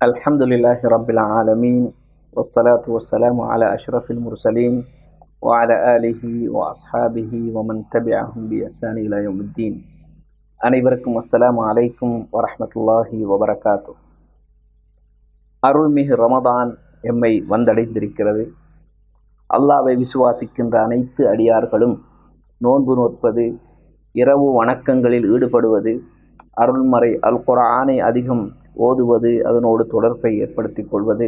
الحمد لله رب العالمين والصلاة والسلام على أشرف المرسلين وعلى آله وأصحابه ومن تبعهم بإحسان إلى يوم الدين. அனைவருக்கும் அஸ்ஸலாமு அலைக்கும் வரஹ்மத்துல்லாஹி வபரகாத்துஹ். அருள்மிகு ரமதான் எம்மை வந்தடைந்திருக்கிறது. அல்லாஹ்வை விசுவாசிக்கின்ற அனைத்து அடியார்களும் நோன்பு நோற்பது, இரவு வணக்கங்களில் ஈடுபடுவது, அருள்மறை அல் குர்ஆனை அதிகம் ஓதுவது, அதனோடு தொடர்பை ஏற்படுத்திக் கொள்வது,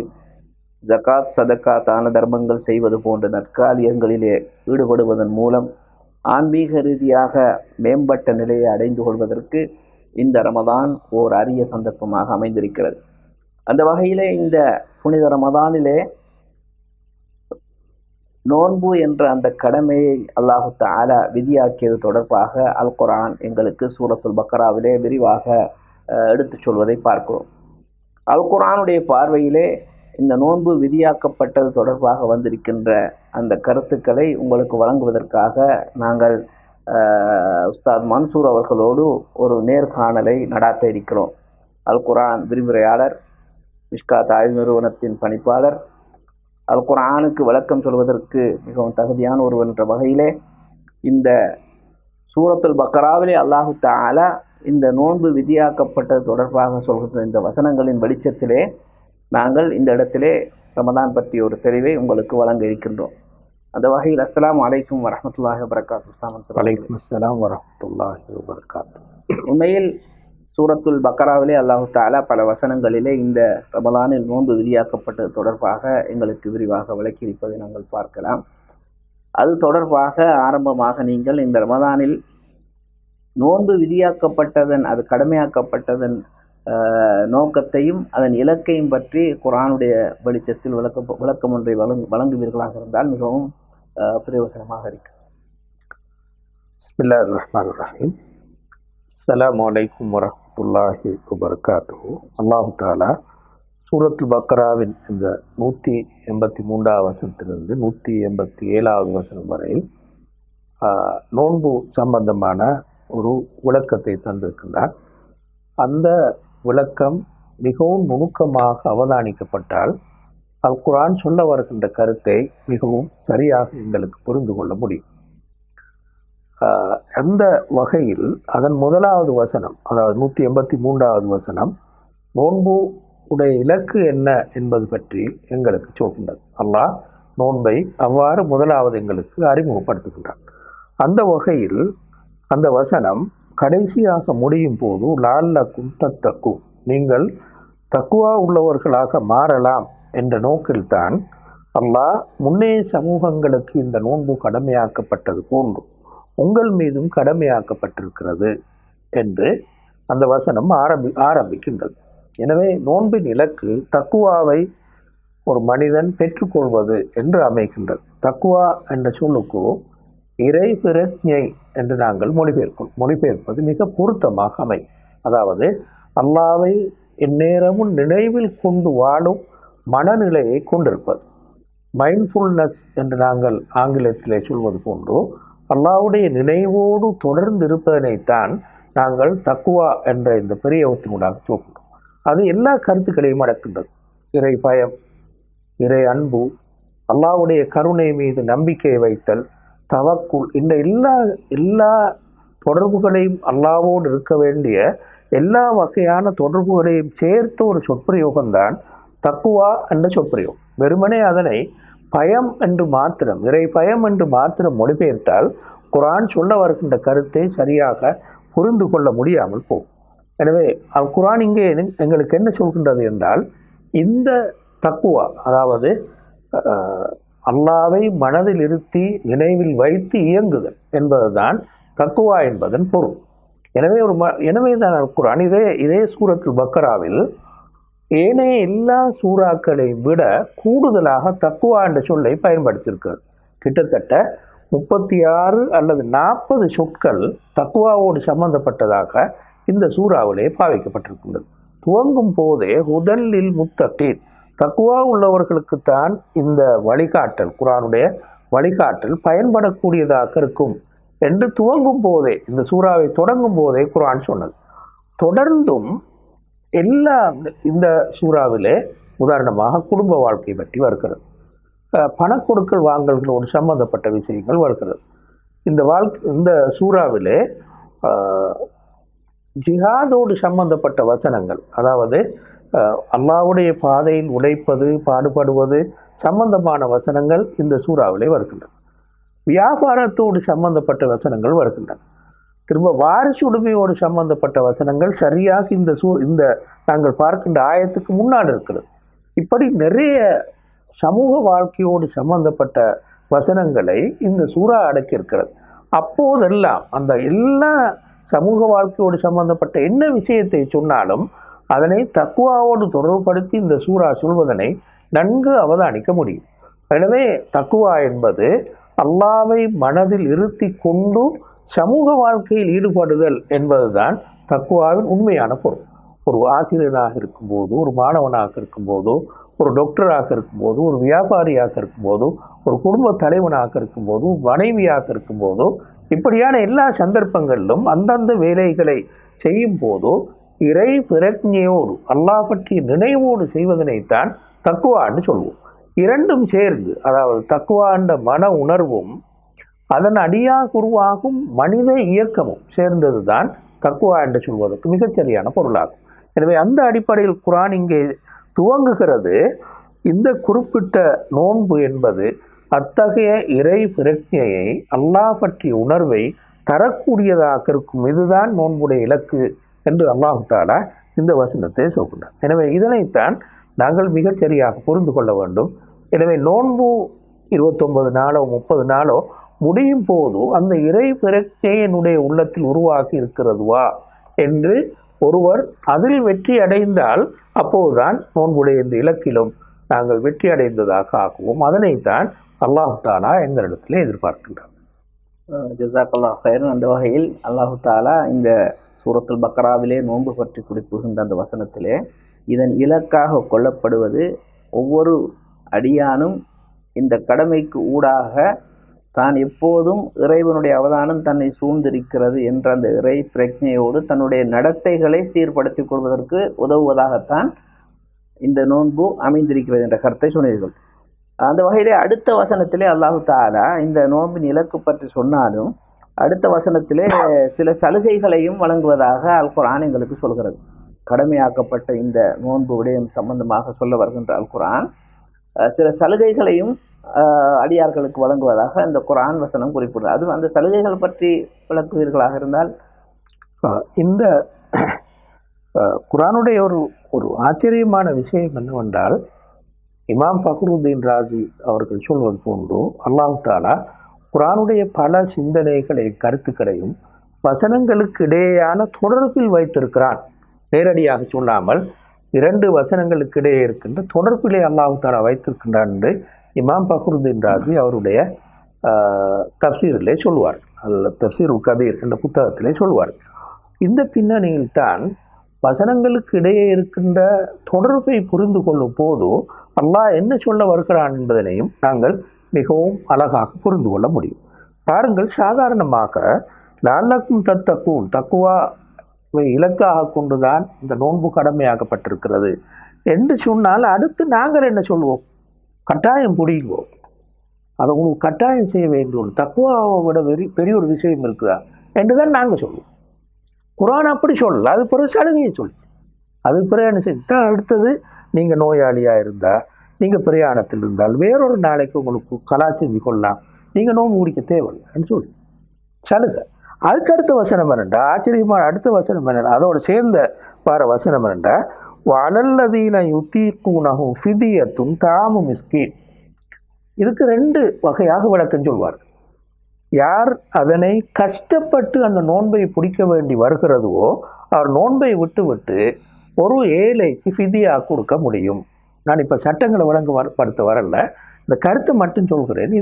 ஜகாத் சதக்கா தான தர்மங்கள் செய்வது போன்ற நற்காரியங்களிலே ஈடுபடுவதன் மூலம் ஆன்மீக ரீதியாக மேம்பட்ட நிலையை அடைந்து கொள்வதற்கு இந்த ரமதான் ஓர் அரிய சந்தர்ப்பமாக அமைந்திருக்கிறது. அந்த வகையிலே இந்த புனித ரமதானிலே நோன்பு என்ற அந்த கடமையை அல்லாஹு தஆலா விதியாக்கியது தொடர்பாக அல் குர்ஆன் எங்களுக்கு சூரத்துல் பக்கராவிலே விரிவாக எடுத்து சொல்வதை பார்க்கிறோம். அல் குர்ஆனுடைய பார்வையிலே இந்த நோன்பு விதியாக்கப்பட்டது தொடர்பாக வந்திருக்கின்ற அந்த கருத்துக்களை உங்களுக்கு வழங்குவதற்காக நாங்கள் உஸ்தாத் மன்சூர் அவர்களோடு ஒரு நேர்காணலை நடாத்த இருக்கிறோம். அல் குர்ஆன் விரிவுரையாளர், மிஷ்காத் ஆய்வு நிறுவனத்தின் பணிப்பாளர், அல் குர்ஆனுக்கு விளக்கம் சொல்வதற்கு மிகவும் தகுதியான ஒருவர் என்ற வகையிலே இந்த சூரத்துல் பக்கராவிலே அல்லாஹு தஆலா இந்த நோன்பு விதியாக்கப்பட்டது தொடர்பாக சொல்கின்ற இந்த வசனங்களின் வெளிச்சத்திலே நாங்கள் இந்த இடத்திலே ரமதான் பற்றிய ஒரு தெளிவை உங்களுக்கு வழங்க இருக்கின்றோம். அந்த வகையில் அஸ்ஸலாமு அலைக்கும் வரஹ்மத்துல்லாஹி வபரகாத்துஹு. வலைக்கும் அஸ்ஸலாம் வரஹ்மத்துல்லாஹி வபரகாத்துஹு. உண்மையில் சூரத்துல் பக்கராவிலே அல்லாஹு தஆலா பல வசனங்களிலே இந்த ரமலானில் நோன்பு விதியாக்கப்பட்டது தொடர்பாக எங்களுக்கு விரிவாக விளக்கியிருப்பதை நாங்கள் பார்க்கலாம். அது தொடர்பாக ஆரம்பமாக நீங்கள் இந்த ரமலானில் நோன்பு விதியாக்கப்பட்டதன், அது கடமையாக்கப்பட்டதன் நோக்கத்தையும் அதன் இலக்கையும் பற்றி குர்ஆனுடைய வெளிச்சத்தில் விளக்கம் ஒன்றை வழங்குவீர்களாக இருந்தால் மிகவும் பிரயோசனமாக இருக்கும். பிஸ்மில்லாஹிர் ரஹ்மானிர் ரஹீம். அஸ்ஸலாமு அலைக்கும் வரஹ்மத்துல்லாஹி வபரகாத்துஹு. அல்லாஹு தஆலா சூரத்துல் பக்கராவின் இந்த 183வது வசனத்திலிருந்து 187வது வசனம் வரை நோன்பு சம்பந்தமான ஒரு விளக்கத்தை தந்திருக்கின்றார். அந்த விளக்கம் மிகவும் நுணுக்கமாக அவதானிக்கப்பட்டால் அல் குர்ஆன் சொல்ல வருகின்ற கருத்தை மிகவும் சரியாக எங்களுக்கு புரிந்து கொள்ள முடியும். அந்த வகையில் அதன் முதலாவது வசனம், அதாவது 183வது வசனம், நோன்பு உடைய இலக்கு என்ன என்பது பற்றி எங்களுக்கு சொல்கின்றது. அல்லாஹ் நோன்பை அவ்வாறு முதலாவது எங்களுக்கு அறிமுகப்படுத்துகின்றார். அந்த வகையில் அந்த வசனம் கடைசியாக முடியும் போது லஅல்லக்கும் தத்தக்கும், நீங்கள் தக்குவா உள்ளவர்களாக மாறலாம் என்ற நோக்கில்தான் அல்லாஹ் முன்னைய சமூகங்களுக்கு இந்த நோன்பு கடமையாக்கப்பட்டது போன்று உங்கள் மீதும் கடமையாக்கப்பட்டிருக்கிறது என்று அந்த வசனம் ஆரம்பிக்கின்றது. எனவே நோன்பின் இலக்கு தக்குவாவை ஒரு மனிதன் பெற்றுக்கொள்வது என்று அமைகின்றது. தக்குவா என்ற சொல்லுக்கு இறை பிரஜை என்று நாங்கள் மொழிபெயர்ப்பது மிக பொருத்தமாக அமை. அதாவது அல்லாஹ்வை எந்நேரமும் நினைவில் கொண்டு வாழும் மனநிலையை கொண்டிருப்பது. மைண்ட்ஃபுல்னஸ் என்று நாங்கள் ஆங்கிலத்திலே சொல்வது போன்று அல்லாஹ்வுடைய நினைவோடு தொடர்ந்து இருப்பதனைத்தான் நாங்கள் தக்குவா என்ற இந்த பெரியவத்தினூடாக சொல்கின்றோம். அது எல்லா கருத்துக்களையும் அடக்கின்றது. இறை பயம், இறை அன்பு, அல்லாஹ்வுடைய கருணை மீது நம்பிக்கை வைத்தல், தவக்குல், இந்த எல்லா தொடர்புகளையும் அல்லாஹ்வோடு இருக்க வேண்டிய எல்லா வகையான தொடர்புகளையும் சேர்த்த ஒரு சொற்பிரயோகம்தான் தக்குவா என்ற சொற்பிரயோகம். வெறுமனே அதனை பயம் என்று மாத்திரம், இறை பயம் என்று மாத்திரம் மொழிபெயர்த்தால் குர்ஆன் சொல்ல வருகின்ற கருத்தை சரியாக புரிந்து கொள்ள முடியாமல் போகும். எனவே அல் குர்ஆன் இங்கே எங்களுக்கு என்ன சொல்கின்றது என்றால், இந்த தக்குவா, அதாவது அல்லாஹ்வை மனதில் இருத்தி நினைவில் வைத்து இயங்குதல் என்பதுதான் தக்குவா என்பதன் பொருள். எனவேதான் அல் குர்ஆன் இதே சூரத்துல் பக்கராவில் ஏனைய எல்லா சூறாக்களை விட கூடுதலாக தக்குவா என்ற சொல்லை பயன்படுத்தியிருக்கிறது. கிட்டத்தட்ட 36 அல்லது 40 சொற்கள் தக்குவாவோடு சம்பந்தப்பட்டதாக இந்த சூறாவிலே பாவிக்கப்பட்டிருக்கின்றது. துவங்கும் போதே ஹுதல்லில் முத்தகீன், தக்குவா உள்ளவர்களுக்குத்தான் இந்த வழிகாட்டல், குர்ஆனுடைய வழிகாட்டல் பயன்படக்கூடியதாக இருக்கும் என்று துவங்கும் போதே, இந்த சூறாவை தொடங்கும் போதே குர்ஆன் சொன்னது. தொடர்ந்தும் எல்லா இந்த சூறாவிலே உதாரணமாக குடும்ப வாழ்க்கை பற்றி வருகிறது, பணக்கொடுக்கல் வாங்கல்களோடு சம்பந்தப்பட்ட விஷயங்கள் வருகிறது. இந்த சூறாவிலே ஜிஹாதோடு சம்பந்தப்பட்ட வசனங்கள், அதாவது அல்லாஹ்வுடைய பாதையில் உழைப்பது பாடுபடுவது சம்பந்தமான வசனங்கள் இந்த சூறாவிலே வருகின்றன. வியாபாரத்தோடு சம்பந்தப்பட்ட வசனங்கள் வருகின்றன. திரும்ப வாரிசு உரிமையோடு சம்பந்தப்பட்ட வசனங்கள் சரியாக இந்த நாங்கள் பார்க்கின்ற ஆயத்துக்கு முன்னால் இருக்கிறது. இப்படி நிறைய சமூக வாழ்க்கையோடு சம்பந்தப்பட்ட வசனங்களை இந்த சூறா அடக்கியிருக்கிறது. அப்போதெல்லாம் அந்த எல்லா சமூக வாழ்க்கையோடு சம்பந்தப்பட்ட என்ன விஷயத்தை சொன்னாலும் அதனை தக்குவாவோடு தொடர்புபடுத்தி இந்த சூறா சொல்வதனை நன்கு அவதானிக்க முடியும். எனவே தக்குவா என்பது அல்லாஹ்வை மனதில் இருத்தி கொண்டு சமூக வாழ்க்கையில் ஈடுபடுதல் என்பதுதான் தக்குவாவின் உண்மையான பொருள். ஒரு ஆசிரியராக இருக்கும்போது, ஒரு மாணவனாக இருக்கும்போது, ஒரு டாக்டராக இருக்கும்போது, ஒரு வியாபாரியாக இருக்கும்போது, ஒரு குடும்ப தலைவனாக இருக்கும்போது, மனைவியாக இருக்கும்போது, இப்படியான எல்லா சந்தர்ப்பங்களிலும் அந்தந்த வேலைகளை செய்யும் போது இறை பிரக்ஞையோடு அல்லாஹ் பற்றிய நினைவோடு செய்வதனைத்தான் தக்குவான்னு சொல்வோம். இரண்டும் சேர்ந்து, அதாவது தக்குவாண்ட மன உணர்வும் அதன் அடியாக உருவாகும் மனித இயக்கமும் சேர்ந்தது தான் தக்குவா என்று சொல்வதற்கு மிகச்சரியான பொருளாகும். எனவே அந்த அடிப்படையில் குர்ஆன் இங்கே துவங்குகிறது. இந்த குறிப்பிட்ட நோன்பு என்பது அத்தகைய இறை பிரக்ஞையை அல்லாஹ் பற்றிய உணர்வை தரக்கூடியதாக இருக்கும். இதுதான் நோன்புடைய இலக்கு என்று அல்லாஹ் தஆலா இந்த வசனத்தை சொல்கின்றார். எனவே இதனைத்தான் நாங்கள் மிகச்சரியாக புரிந்து கொள்ள வேண்டும். எனவே நோன்பு 29 நாளோ 30 நாளோ முடியும் போது அந்த இறை பிரக்ஞையினுடைய உள்ளத்தில் உருவாகி இருக்கிறதுவா என்று ஒருவர் அதில் வெற்றி அடைந்தால் அப்போதுதான் நோன்புடைய இந்த இலக்கிலும் நாங்கள் வெற்றி அடைந்ததாக ஆக்குவோம். அதனைத்தான் அல்லாஹ் தஆலா எங்களிடத்தில் எதிர்பார்க்கின்றார். ஜஸாக்கல்லாஹ் ஹைரன். அந்த வகையில் அல்லாஹ் தஆலா இந்த சூரத்துல் பக்ராவிலே நோன்பு பற்றி குறிப்புகின்ற அந்த வசனத்திலே இதன் இலக்காக கொள்ளப்படுவது ஒவ்வொரு அடியானும் இந்த கடமைக்கு ஊடாக தான் எப்போதும் இறைவனுடைய அவதானம் தன்னை சூழ்ந்திருக்கிறது என்ற அந்த இறை பிரக்ஞையோடு தன்னுடைய நடத்தைகளை சீர்படுத்திக் கொள்வதற்கு உதவுவதாகத்தான் இந்த நோன்பு அமைந்திருக்கிறது என்ற கருத்தை சொன்னீர்கள். அந்த வகையிலே அடுத்த வசனத்திலே அல்லாஹ் தஆலா இந்த நோன்பின் இலக்கு பற்றி சொன்னாலும் அடுத்த வசனத்திலே சில சலுகைகளையும் வழங்குவதாக அல் குர்ஆன் எங்களுக்கு சொல்கிறது. கடமையாக்கப்பட்ட இந்த நோன்பு விடயம் சம்பந்தமாக சொல்ல வருகின்ற அல் குர்ஆன் சில சலுகைகளையும் அடியார்களுக்கு வழங்குவதாக இந்த குர்ஆன் வசனம் குறிப்பிடுறது. அதுவும் அந்த சலுகைகள் பற்றி விளக்குவீர்களாக இருந்தால். இந்த குர்ஆனுடைய ஒரு ஆச்சரியமான விஷயம் என்னவென்றால், இமாம் ஃபக்ருத்தீன் ராஜி அவர்கள் சொல்வது போன்று அல்லாஹ் தஆலா குர்ஆனுடைய பல சிந்தனைகளை கருத்துக்களையும் வசனங்களுக்கு இடையேயான தொடர்பில் வைத்திருக்கிறான். நேரடியாக சொல்லாமல் 2 வசனங்களுக்கு இடையே இருக்கின்ற தொடர்பிலே அல்லாஹ் தஆலா வைத்திருக்கின்றான் என்று இமாம் ஃபக்ருத்தீன் ராஜி அவருடைய தஃப்சீரிலே சொல்வார். தஃப்சீருல் கபீர் என்ற புத்தகத்திலே சொல்வார். இந்த பின்னணியில் தான் வசனங்களுக்கு இடையே இருக்கின்ற தொடர்பை புரிந்து கொள்ளும் போது அல்லாஹ் என்ன சொல்ல வருகிறான் என்பதனையும் நாங்கள் மிகவும் அழகாக புரிந்து கொள்ள முடியும். பாருங்கள், சாதாரணமாக லஅல்லக்கும் தத்தக்கூன், தக்குவாவை இலக்காக கொண்டுதான் இந்த நோன்பு கடமையாக்கப்பட்டிருக்கிறது என்று சொன்னால் அடுத்து நாங்கள் என்ன சொல்வோம்? கட்டாயம் புரியுவோம், அதை உங்களுக்கு கட்டாயம் செய்ய வேண்டும், தக்குவாவை விட பெரிய ஒரு விஷயம் இருக்குதா என்றுதான் நாங்கள் சொல்லுவோம். குர்ஆன் அப்படி சொல்லல, அது பிறகு சலுகையை சொல்லு. அது பிறகு என்ன செஞ்சா அடுத்தது நீங்கள் நோயாளியாக இருந்தால், நீங்கள் பிரயாணத்தில் இருந்தால், வேறொரு நாளைக்கு உங்களுக்கு கலாச்சாரம் கொள்ளலாம், நீங்கள் நோன்பு முடிக்க தேவையில்லைன்னு சொல்லி சலுகை. அதுக்கு அடுத்த வசனம் என்னண்டா, ஆச்சரியமான அடுத்த வசனம் என்னடா, அதோட சேர்ந்த வர வசனம் என்னண்டா, வலல்லதீன யுத்தீக்கூனஹு ஃபிதியத்துன் தாமு மிஸ்கீன். இதுக்கு 2 வகையாக விளக்கம் சொல்வார். யார் அதனை கஷ்டப்பட்டு அந்த நோன்பை பிடிக்க வேண்டி வருகிறதுவோ அவர் நோன்பை விட்டு ஒரு ஏழைக்கு ஃபிதியா கொடுக்க முடியும். நான் இப்போ சட்டங்களை படுத்த வரல, இந்த கருத்தை மட்டும் சொல்கிறேன்.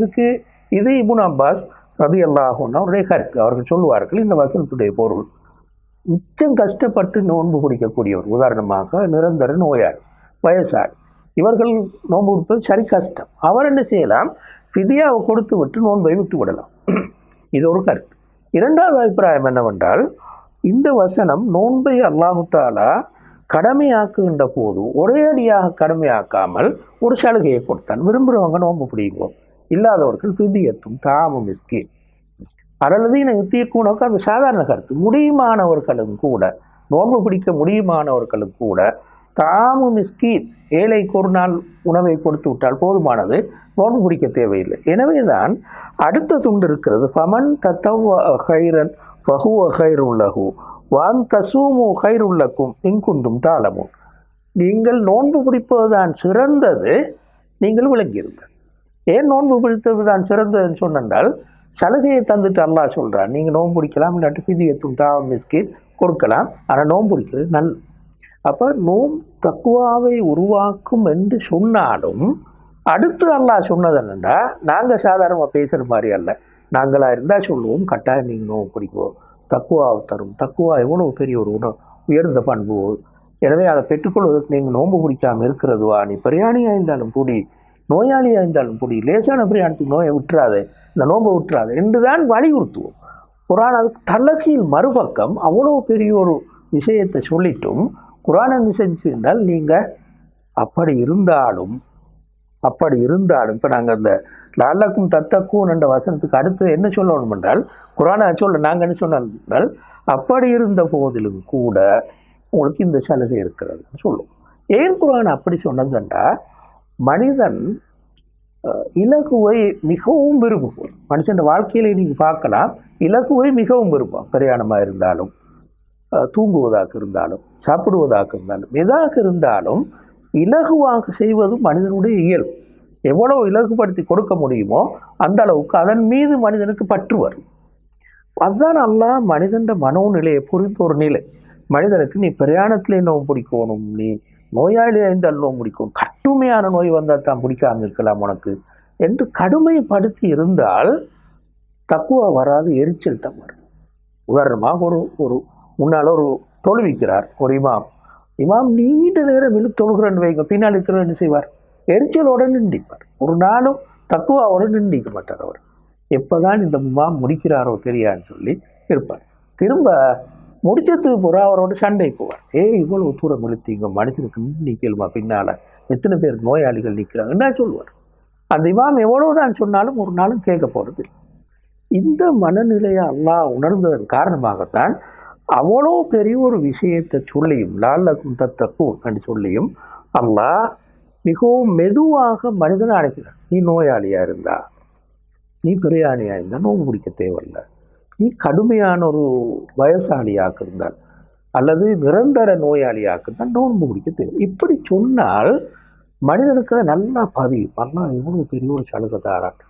இது இப்னு அப்பாஸ் ரலியல்லாஹு அன்ஹு அவருடைய கருத்து. அவர்கள் சொல்லுவார்கள், இந்த வசனத்துடைய பொருள் மிச்சம் கஷ்டப்பட்டு நோன்பு பிடிக்கக்கூடியவர், உதாரணமாக நிரந்தர நோயாளி, வயசாளி, இவர்கள் நோன்பு கொடுப்பது சரி கஷ்டம். அவர் என்ன செய்யலாம்? ஃபிதியாவை கொடுத்து விட்டு நோன்பை விட்டு விடலாம். இது ஒரு கருத்து. இரண்டாவது அபிப்பிராயம் என்னவென்றால், இந்த வசனம் நோன்பை அல்லாஹு தஆலா கடமையாக்குகின்ற போது ஒரே அடியாக கடமையாக்காமல் ஒரு சலுகையை கொடுத்தான். விரும்புகிறவங்க நோன்பு பிடிக்கும், இல்லாதவர்கள் பிதியத்தும் தாமும் மிஸ்கின் அடலதீன யுத்தியக்கூனக்கு அது சாதாரண கருத்து. முடியுமானவர்களும் கூட நோன்பு பிடிக்க முடியுமானவர்களும் கூட தாமு மிஸ்கீன் ஏழைக்கு ஒரு நாள் உணவை கொடுத்து விட்டால் போதுமானது, நோன்பு பிடிக்க தேவையில்லை. எனவேதான் அடுத்த துண்டு இருக்கிறது, ஃபமன் தத்தவ ஹைரன் ஃபஹுவ ஹைருல்லஹு வான் தசூமு ஹைருல்லக்கும் இங்குந்தும் தாளமும். நீங்கள் நோன்பு பிடிப்பதுதான் சிறந்தது, நீங்கள் விளங்கியிருங்கள். ஏன் நோன்பு பிடித்தது தான் சிறந்ததுன்னு சொன்னால் சலுகையை தந்துட்டு அல்லாஹ் சொல்கிறான், நீங்கள் நோன்பு பிடிக்கலாம், இல்லாட்டி பிதியத்தும் தாவம் மிஸ்கீன் கொடுக்கலாம், ஆனால் நோன்பு பிடிக்கிறது நல். அப்போ தக்குவாவை உருவாக்கும் என்று சொன்னாலும் அடுத்து அல்லாஹ் சொன்னது என்னென்னா, நாங்கள் சாதாரணமாக பேசுகிற மாதிரி அல்ல, நாங்களாக இருந்தால் சொல்லுவோம் கட்டாயம் நீங்கள் நோன்பு பிடிக்குவோம், தக்குவாவை தரும். தக்குவா எவ்வளோ பெரிய ஒரு உயர்ந்த பண்பு. எனவே அதை பெற்றுக்கொள்வதற்கு நீங்கள் நோன்பு பிடிக்காமல் இருக்கிறதுவா, நீ பிரயாணியாக இருந்தாலும் பிடி, நோயாளியாக இருந்தாலும் பிடி, லேசான பிரயாணத்துக்கு நோயை விட்டுறாது, இந்த நோன்பை விட்டுறாது என்று தான் வலியுறுத்துவோம். குரான் அதுக்கு தலகீழ் மறுபக்கம் அவ்வளோ பெரிய ஒரு விஷயத்தை சொல்லிட்டும் குரானை செஞ்சிருந்தால் நீங்கள் அப்படி இருந்தாலும் இப்போ நாங்கள் அந்த லாலக்கும் தத்தக்கும் என்ற வசனத்துக்கு அடுத்து என்ன சொல்லணும் என்றால், குரானை சொல்ல நாங்கள் என்ன சொன்னால், அப்படி இருந்த போதிலும் கூட உங்களுக்கு இந்த சலுகை இருக்கிறதுன்னு சொல்லுவோம். ஏன் குரான் அப்படி சொன்னதுண்டா, மனிதன் இலகுவை மிகவும் விரும்புவோம். மனுஷன் வாழ்க்கையில நீங்கள் பார்க்கலாம், இலகுவை மிகவும் விரும்புவோம். பிரயாணமாக இருந்தாலும், தூங்குவதாக இருந்தாலும், சாப்பிடுவதாக இருந்தாலும், எதாக இருந்தாலும் இலகுவாக செய்வது மனிதனுடைய இயல்பு. எவ்வளவு இலகுபடுத்தி கொடுக்க முடியுமோ அந்த அளவுக்கு அதன் மீது மனிதனுக்கு பற்று வரும். அதுதான் அல்லாஹ் மனிதன் மனோநிலையை புரிந்த ஒரு நிலை. மனிதனுக்கு நீ பிரயாணத்திலே நோய் பிடிக்கணும், நீ நோயாளியாக இருந்தால் நோய் பிடிக்கும், கடுமையான நோய் வந்தால் தான் பிடிக்காமல் இருக்கலாம் உனக்கு என்று கடுமைப்படுத்தி இருந்தால் தக்குவா வராது, எரிச்சல் தான் வரும். உதாரணமாக ஒரு முன்னால் ஒரு தொழுவிக்கிறார் ஒரு இமாம் நீண்ட நேரம் இழு தொழுகிறன்னு வைங்க, பின்னால் இருக்கிறவர் என்ன செய்வார், எரிச்சலோடு நின்றிப்பார். ஒரு நாளும் தக்குவாவோடு நின்றிக்க மாட்டார். அவர் எப்போதான் இந்த இமாம் முடிக்கிறாரோ தெரியான்னு சொல்லி இருப்பார். திரும்ப முடிச்சதுக்கு போகிற அவரோட சண்டை போவார். இவ்வளோ தூரம் இழுத்தீங்க, மனுஷனுக்கு நிற்கலுமா, பின்னால் எத்தனை பேர் நோயாளிகள் நிற்கிறாங்கன்னா சொல்லுவார். அந்த இமாம் எவ்வளவுதான் சொன்னாலும் ஒரு நாளும் கேட்க போகிறது. இந்த மனநிலையை அல்லாஹ் உணர்ந்ததன் காரணமாகத்தான் அவ்வளோ பெரிய ஒரு விஷயத்தை சொல்லியும் லாலக்கும் தத்தக்கும் என்று சொல்லியும் அல்லாஹ் மிகவும் மெதுவாக மனிதனை அழைக்கிறார். நீ நோயாளியாக இருந்தா, நீ பிரயாணியாக இருந்தால் நோன்பு பிடிக்க தேவையில்லை, நீ கடுமையான ஒரு வயசாளியாக இருந்தால் அல்லது நிரந்தர நோயாளியாக இருந்தால் நோன்பு பிடிக்க தேவை. இப்படி சொன்னால் மனிதனுக்கு நல்லா பதியும், அல்லாஹ் இவ்வளோ பெரிய ஒரு சலுகைதாரான்,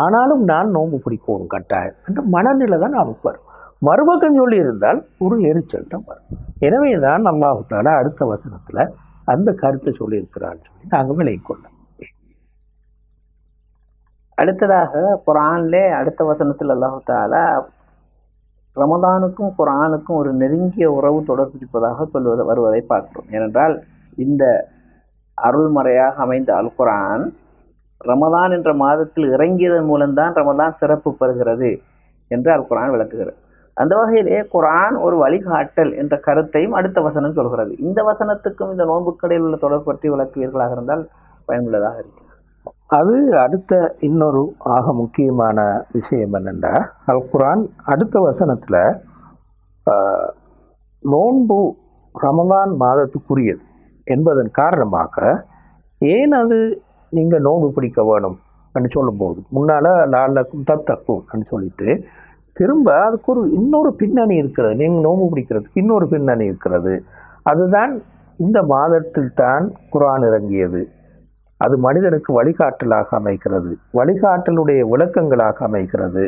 ஆனாலும் நான் நோன்பு பிடிக்கணும் கட்டாயம் என்ற மனநிலை தான் நமக்கு வரும். மறுபக்கம் சொல்லி இருந்தால் ஒரு எரிச்சல் தான் வரும். எனவே தான் அல்லாஹ் தஆலா அடுத்த வசனத்தில் அந்த கருத்தை சொல்லியிருக்கிறான்னு சொல்லி நாங்கள் விலகிக் கொள்ளலாம். அடுத்ததாக குர்ஆனிலே அடுத்த வசனத்தில் அல்லாஹ் தஆலா ரமதானுக்கும் குர்ஆனுக்கும் ஒரு நெருங்கிய உறவு தொடர்பிருப்பதாக வருவதை பார்க்கிறோம். ஏனென்றால் இந்த அருள்மறையாக அமைந்த அல் குர்ஆன் ரமதான் என்ற மாதத்தில் இறங்கியதன் மூலம்தான் ரமதான் சிறப்பு பெறுகிறது என்று அல் குர்ஆன் விளக்குகிறது. அந்த வகையிலே குர்ஆன் ஒரு வழிகாட்டல் என்ற கருத்தையும் அடுத்த வசனம் சொல்கிறது. இந்த வசனத்துக்கும் இந்த நோன்புக்கடையில் உள்ள தொடர்பு பற்றி விளக்குவீர்களாக இருந்தால் பயனுள்ளதாக இருக்கிறது. அது அடுத்த இன்னொரு ஆக முக்கியமான விஷயம் என்னென்னா, அல் குர்ஆன் அடுத்த வசனத்தில் நோன்பு ரமலான் மாதத்துக்குரியது என்பதன் காரணமாக ஏன் அது நீங்கள் நோன்பு பிடிக்க வேணும் அப்படின்னு சொல்லும்போது முன்னால் லாலக்கும் தத்தக்கும் அப்படின்னு சொல்லிட்டு திரும்ப அதுக்கு இன்னொரு பின்னணி இருக்கிறது. நீங்கள் நோன்பு பிடிக்கிறதுக்கு இன்னொரு பின்னணி இருக்கிறது. அதுதான் இந்த மாதத்தில் தான் குர்ஆன் இறங்கியது, அது மனிதனுக்கு வழிகாட்டலாக அமைக்கிறது, வழிகாட்டலுடைய விளக்கங்களாக அமைக்கிறது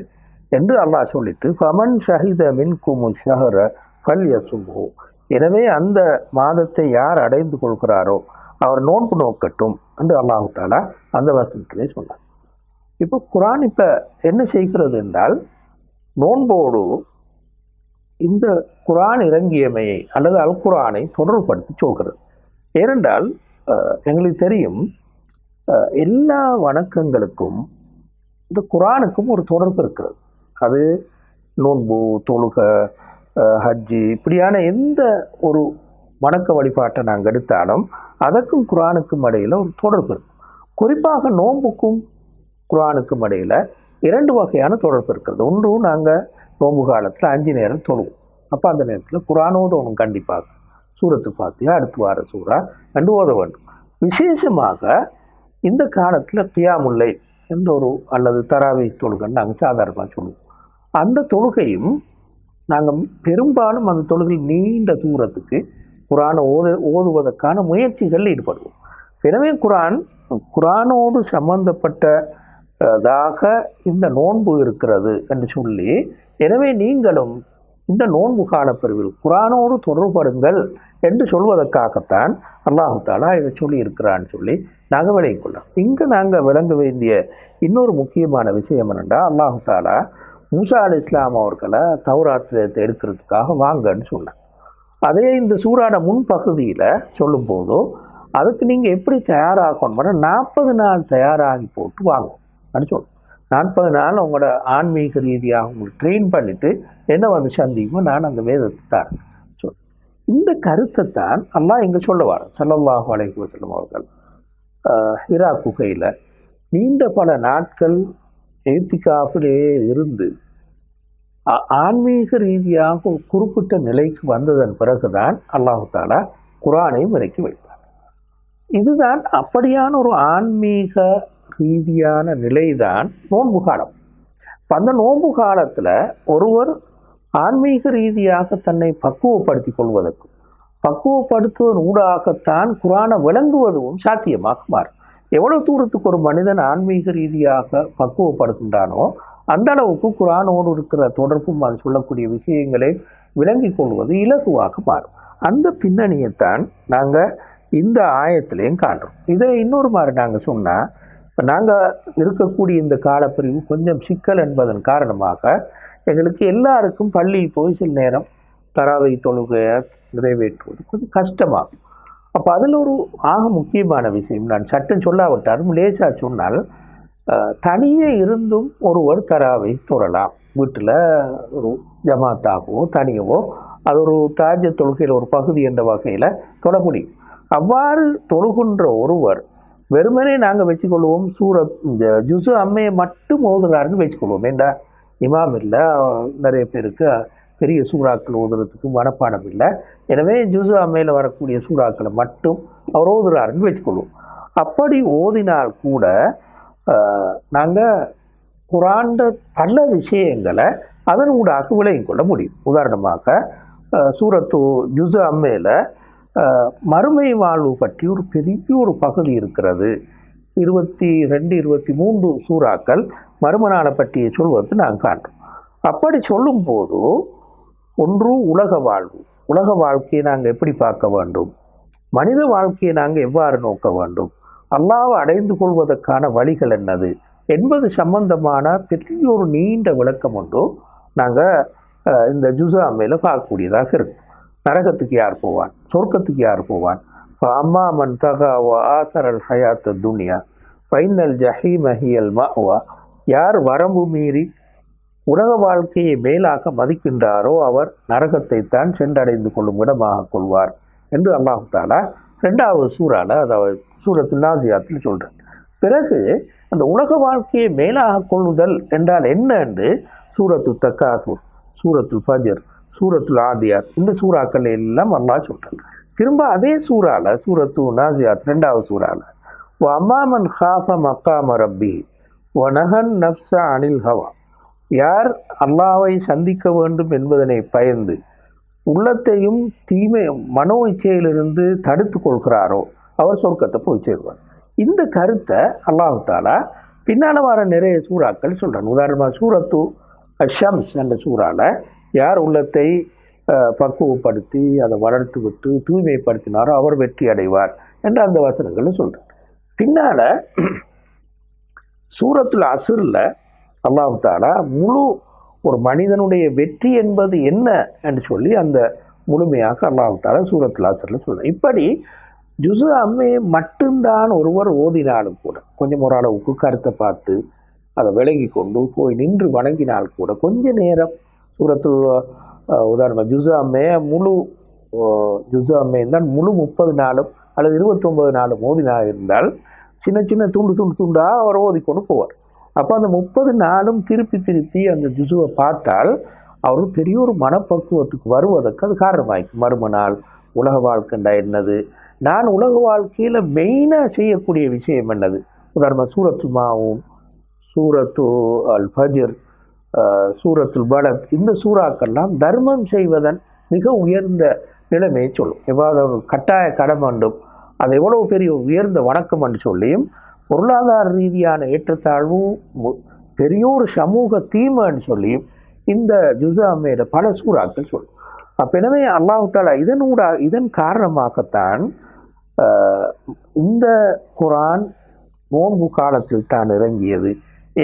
என்று அல்லாஹ் சொல்லிட்டு ஃபமன் ஷஹித மின்கும் ஷஹர ஃபல்யசும்ஹு, எனவே அந்த மாதத்தை யார் அடைந்து கொள்கிறாரோ அவர் நோன்பு நோக்கட்டும் என்று அல்லாஹ் தஆலா அந்த வசனத்திலே சொன்னார். இப்போ குர்ஆன் இப்போ என்ன செய்கிறது என்றால், நோன்போடு இந்த குர்ஆன் இறங்கியமையை அல்லது அல் குர்ஆனை தொடர்புபடுத்தி சொல்கிறது. ஏனென்றால் எங்களுக்கு தெரியும், எல்லா வணக்கங்களுக்கும் இந்த குர்ஆனுக்கும் ஒரு தொடர்பு இருக்கிறது. அது நோன்பு, தொழுகை, ஹஜ்ஜி, இப்படியான எந்த ஒரு வணக்க வழிபாட்டை நாங்கள் எடுத்தாலும் அதற்கும் குர்ஆனுக்கும் இடையில் ஒரு தொடர்பு இருக்கும். குறிப்பாக நோன்புக்கும் குர்ஆனுக்கும் இடையில் 2 வகையான தொடர்பு இருக்கிறது. ஒன்று, நாங்கள் நோன்பு காலத்தில் 5 நேரம் தொழுவோம். அப்போ அந்த நேரத்தில் குர்ஆனோடு ஒன்று கண்டிப்பாக சூரத்து ஃபாத்திஹா, அடுத்து வார சூறா 2 ஓத வேண்டும். விசேஷமாக இந்த காலத்தில் கியாமுல் லைல் என்ற ஒரு அல்லது தராவி தொழுகைன்னு நாங்கள் சாதாரணமாக சொல்லுவோம். அந்த தொழுகையும் நாங்கள் பெரும்பாலும் அந்த தொழுகை நீண்ட தூரத்துக்கு குர்ஆனை ஓதுவதற்கான முயற்சிகளில் ஈடுபடுவோம். எனவே குர்ஆனோடு சம்பந்தப்பட்டதாக இந்த நோன்பு இருக்கிறது என்று சொல்லி, எனவே நீங்களும் இந்த நோன்பு காலப்பிரிவில் குர்ஆனோடு தொடர்படுங்கள் என்று சொல்வதற்காகத்தான் அல்லாஹ் தஆலா இதை சொல்லி இருக்கிறான்னு சொல்லி நாங்கள் விளங்கிக் கொள்ளலாம். இங்கே நாங்கள் விளங்க வேண்டிய இன்னொரு முக்கியமான விஷயம் என்னென்னா, அல்லாஹ் தஆலா மூசா அலைஹிஸ்ஸலாம் அவர்களை தௌராத் எடுக்கிறதுக்காக வாங்கன்னு சொன்னாங்க. அதே இந்த சூறான முன்பகுதியில் சொல்லும்போது அதுக்கு நீங்கள் எப்படி தயாராகணும்னா 40 நாள் தயாராகி போட்டு வாங்கும் அப்படின்னு சொல்லுவோம். 40 நாள் உங்களோட ஆன்மீக ரீதியாக உங்களுக்கு ட்ரெயின் பண்ணிவிட்டு என்ன வந்து சந்திக்கும் நான் அந்த வேதத்தை தரேன் சொல். இந்த கருத்தை தான் அல்லாஹ் இங்கே சொல்லுவார். ஸல்லல்லாஹு அலைஹி வஸல்லம் அவர்கள் ஹிரா குகையில் நீண்ட பல நாட்கள் இத்திகாஃபிலே இருந்து ஆன்மீக ரீதியாக ஒரு குறிப்பிட்ட நிலைக்கு வந்ததன் பிறகுதான் அல்லாஹ் தஆலா குர்ஆனையும் இறக்கி வைத்தார். இதுதான் அப்படியான ஒரு ஆன்மீக ரீதியான நிலைதான் நோன்பு காலம். அந்த நோன்பு காலத்தில் ஒருவர் ஆன்மீக ரீதியாக தன்னை பக்குவப்படுத்திக் கொள்வதற்கும் பக்குவப்படுத்துவதன் ஊடாகத்தான் குர்ஆனை விளங்குவதும் சாத்தியமாக மாறும். எவ்வளவு தூரத்துக்கு ஒரு மனிதன் ஆன்மீக ரீதியாக பக்குவப்படுகின்றானோ அந்த அளவுக்கு குர்ஆனோடு இருக்கிற தொடர்பும் அது சொல்லக்கூடிய விஷயங்களை விளங்கிக் கொள்வது இலகுவாக மாறும். அந்த பின்னணியைத்தான் நாங்கள் இந்த ஆயத்திலையும் காண்றோம். இதை இன்னொரு மாதிரி நாங்கள் சொன்னால், இப்போ நாங்கள் இருக்கக்கூடிய இந்த காலப்பிரிவு கொஞ்சம் சிக்கல் என்பதன் காரணமாக எங்களுக்கு எல்லாருக்கும் பள்ளி போய் சில நேரம் தராவை தொழுகையை நிறைவேற்றுவது கொஞ்சம் கஷ்டமாகும். அப்போ அதில் ஒரு முக்கியமான விஷயம், நான் சட்டம் சொல்லாவிட்டாலும் லேசாக சொன்னால், தனியே இருந்தும் ஒருவர் தராவை தொழலாம். வீட்டில் ஒரு ஜமாத்தாகவோ தனியவோ அது ஒரு தாஜ தொழுகையில் ஒரு பகுதி என்ற வகையில் தொழ முடியும். அவ்வாறு தொழுகின்ற ஒருவர் வெறுமனே நாங்கள் வச்சுக்கொள்வோம் சூரத் இந்த ஜுஸு அம்மையை மட்டும் ஓதுறாருன்னு வச்சுக்கொள்வோம். ஏண்டா இமாம் இல்லை, நிறைய பேருக்கு பெரிய சூறாக்கள் ஓதுறதுக்கு மனப்பாடம் இல்லை. எனவே ஜுஸு அம்மையில் வரக்கூடிய சூறாக்களை மட்டும் அவர் ஓதுறாருன்னு வச்சுக்கொள்வோம். அப்படி ஓதினால் கூட நாங்கள் குர்ஆன்ட பல விஷயங்களை அதன் ஊடாக விளங்கிக் கொள்ள முடியும். உதாரணமாக சூரத்து ஜுஸு அம்மையில் மறுமை வாழ்வு பற்றி ஒரு பெரிய ஒரு பகுதி இருக்கிறது. 22, 23 சூறாக்கள் மறுமை நாளை பற்றி சொல்வது நாங்கள் காண்றோம். அப்படி சொல்லும்போது ஒன்று உலக வாழ்வு, உலக வாழ்க்கையை நாங்கள் எப்படி பார்க்க வேண்டும், மனித வாழ்க்கையை நாங்கள் எவ்வாறு நோக்க வேண்டும், அல்லாஹ்வை அடைந்து கொள்வதற்கான வழிகள் என்னது என்பது சம்பந்தமான பெரிய ஒரு நீண்ட விளக்கம் ஒன்று நாங்கள் இந்த ஜுஸு அம்மையில் பார்க்கக்கூடியதாக இருக்கும். நரகத்துக்கு யார் போவான், சொர்க்கத்துக்கு யார் போவான், அம்மா மன் தகா வ ஆசரல் ஹயாத்த துனியா ஃபைனல் ஜஹீம ஹியல் மஅவா, யார் வரம்பு மீறி உலக வாழ்க்கையை மேலாக மதிக்கின்றாரோ அவர் நரகத்தை தான் சென்றடைந்து கொள்ளும் இடமாக கொள்வார் என்று அல்லாஹ் தஆலா 2வது சூறால, அதாவது சூரத்து நாசியாத்தில் சொல்கிறார். பிறகு அந்த உலக வாழ்க்கையை மேலாக கொள்ளுதல் என்றால் என்ன என்று சூரத்து தக்காசூர், சூரத்து ஃபஜர், சூரத்துல் ஆதியாத் இந்த சூறாக்கள் எல்லாம் அல்லாஹ் சொல்கிறார். திரும்ப அதே சூறால சூரத்து நாசியாத் 2வது சூறால அம்மாமன் ஹாஃப மக்காம ரப்பி வனஹன் நஃப்ஸ அனில் ஹவா, யார் அல்லாஹ்வை சந்திக்க வேண்டும் என்பதனை பயந்து உள்ளத்தையும் தீமை மனோ இச்சையிலிருந்து தடுத்து கொள்கிறாரோ அவர் சொர்க்கத்தை போய் சேருவார். இந்த கருத்தை அல்லாஹ் தஆலா பின்னால் வர நிறைய சூறாக்கள் சொல்கிறான். உதாரணமாக சூரத்து ஷம்ஸ் என்ற சூறால யார் உள்ளத்தை பக்குவப்படுத்தி அதை வளர்த்து விட்டு தூய்மைப்படுத்தினாரோ அவர் வெற்றி அடைவார் என்று அந்த வசனங்கள் சொல்கிறார். பின்னால் சூரத்துல் அஸ்ரில் அல்லாஹ் தஆலா முழு ஒரு மனிதனுடைய வெற்றி என்பது என்ன என்று சொல்லி அந்த முழுமையாக அல்லாஹ் தஆலா சூரத்துல் அஸ்ரில் சொல்கிறார். இப்படி ஜுஸு அம்மையை மட்டும்தான் ஒருவர் ஓதினாலும் கூட கொஞ்சம் ஓரளவுக்கு கருத்தை பார்த்து அதை விளங்கி கொண்டு போய் நின்று வணங்கினால் கூட கொஞ்ச நேரம் சூரத்துல் உதாரணமாக ஜுஸு அம்மையை முழு ஜுஸு அமைந்தால் முழு 30 நாளும் அல்லது 29 நாளும் ஓதினாக இருந்தால் சின்ன சின்ன துண்டாக அவர் ஓதிக்கொண்டு போவார். அப்போ அந்த 30 நாளும் திருப்பி அந்த ஜுஸுவை பார்த்தால் அவர் பெரிய ஒரு மனப்பக்குவத்துக்கு வருவதற்கு அது காரணமாயிருக்கு. மறும நாள் உலக வாழ்க்கைண்டா என்னது, நான் உலக வாழ்க்கையில் மெயினாக செய்யக்கூடிய விஷயம் என்னது, உதாரணமாக சூரத்து மாவும், சூரத்து அல் ஃபஜ்ர், சூரத்துல் பலத், இந்த சூறாக்கெல்லாம் தர்மம் செய்வதன் மிக உயர்ந்த நிலைமையை சொல்லும். எவ்வாறு ஒரு கட்டாய கடமை வேண்டும், அது எவ்வளவு பெரிய உயர்ந்த வணக்கம் என்று சொல்லியும், பொருளாதார ரீதியான ஏற்றத்தாழ்வும் பெரிய ஒரு சமூக தீமைன்னு சொல்லியும் இந்த ஜுஸு அம்மையோட பல சூறாக்கள் சொல்லும். அப்போ எனவே அல்லாஹ் தஆலா இதன் காரணமாகத்தான் இந்த குர்ஆன் நோன்பு காலத்தில் தான் இறங்கியது.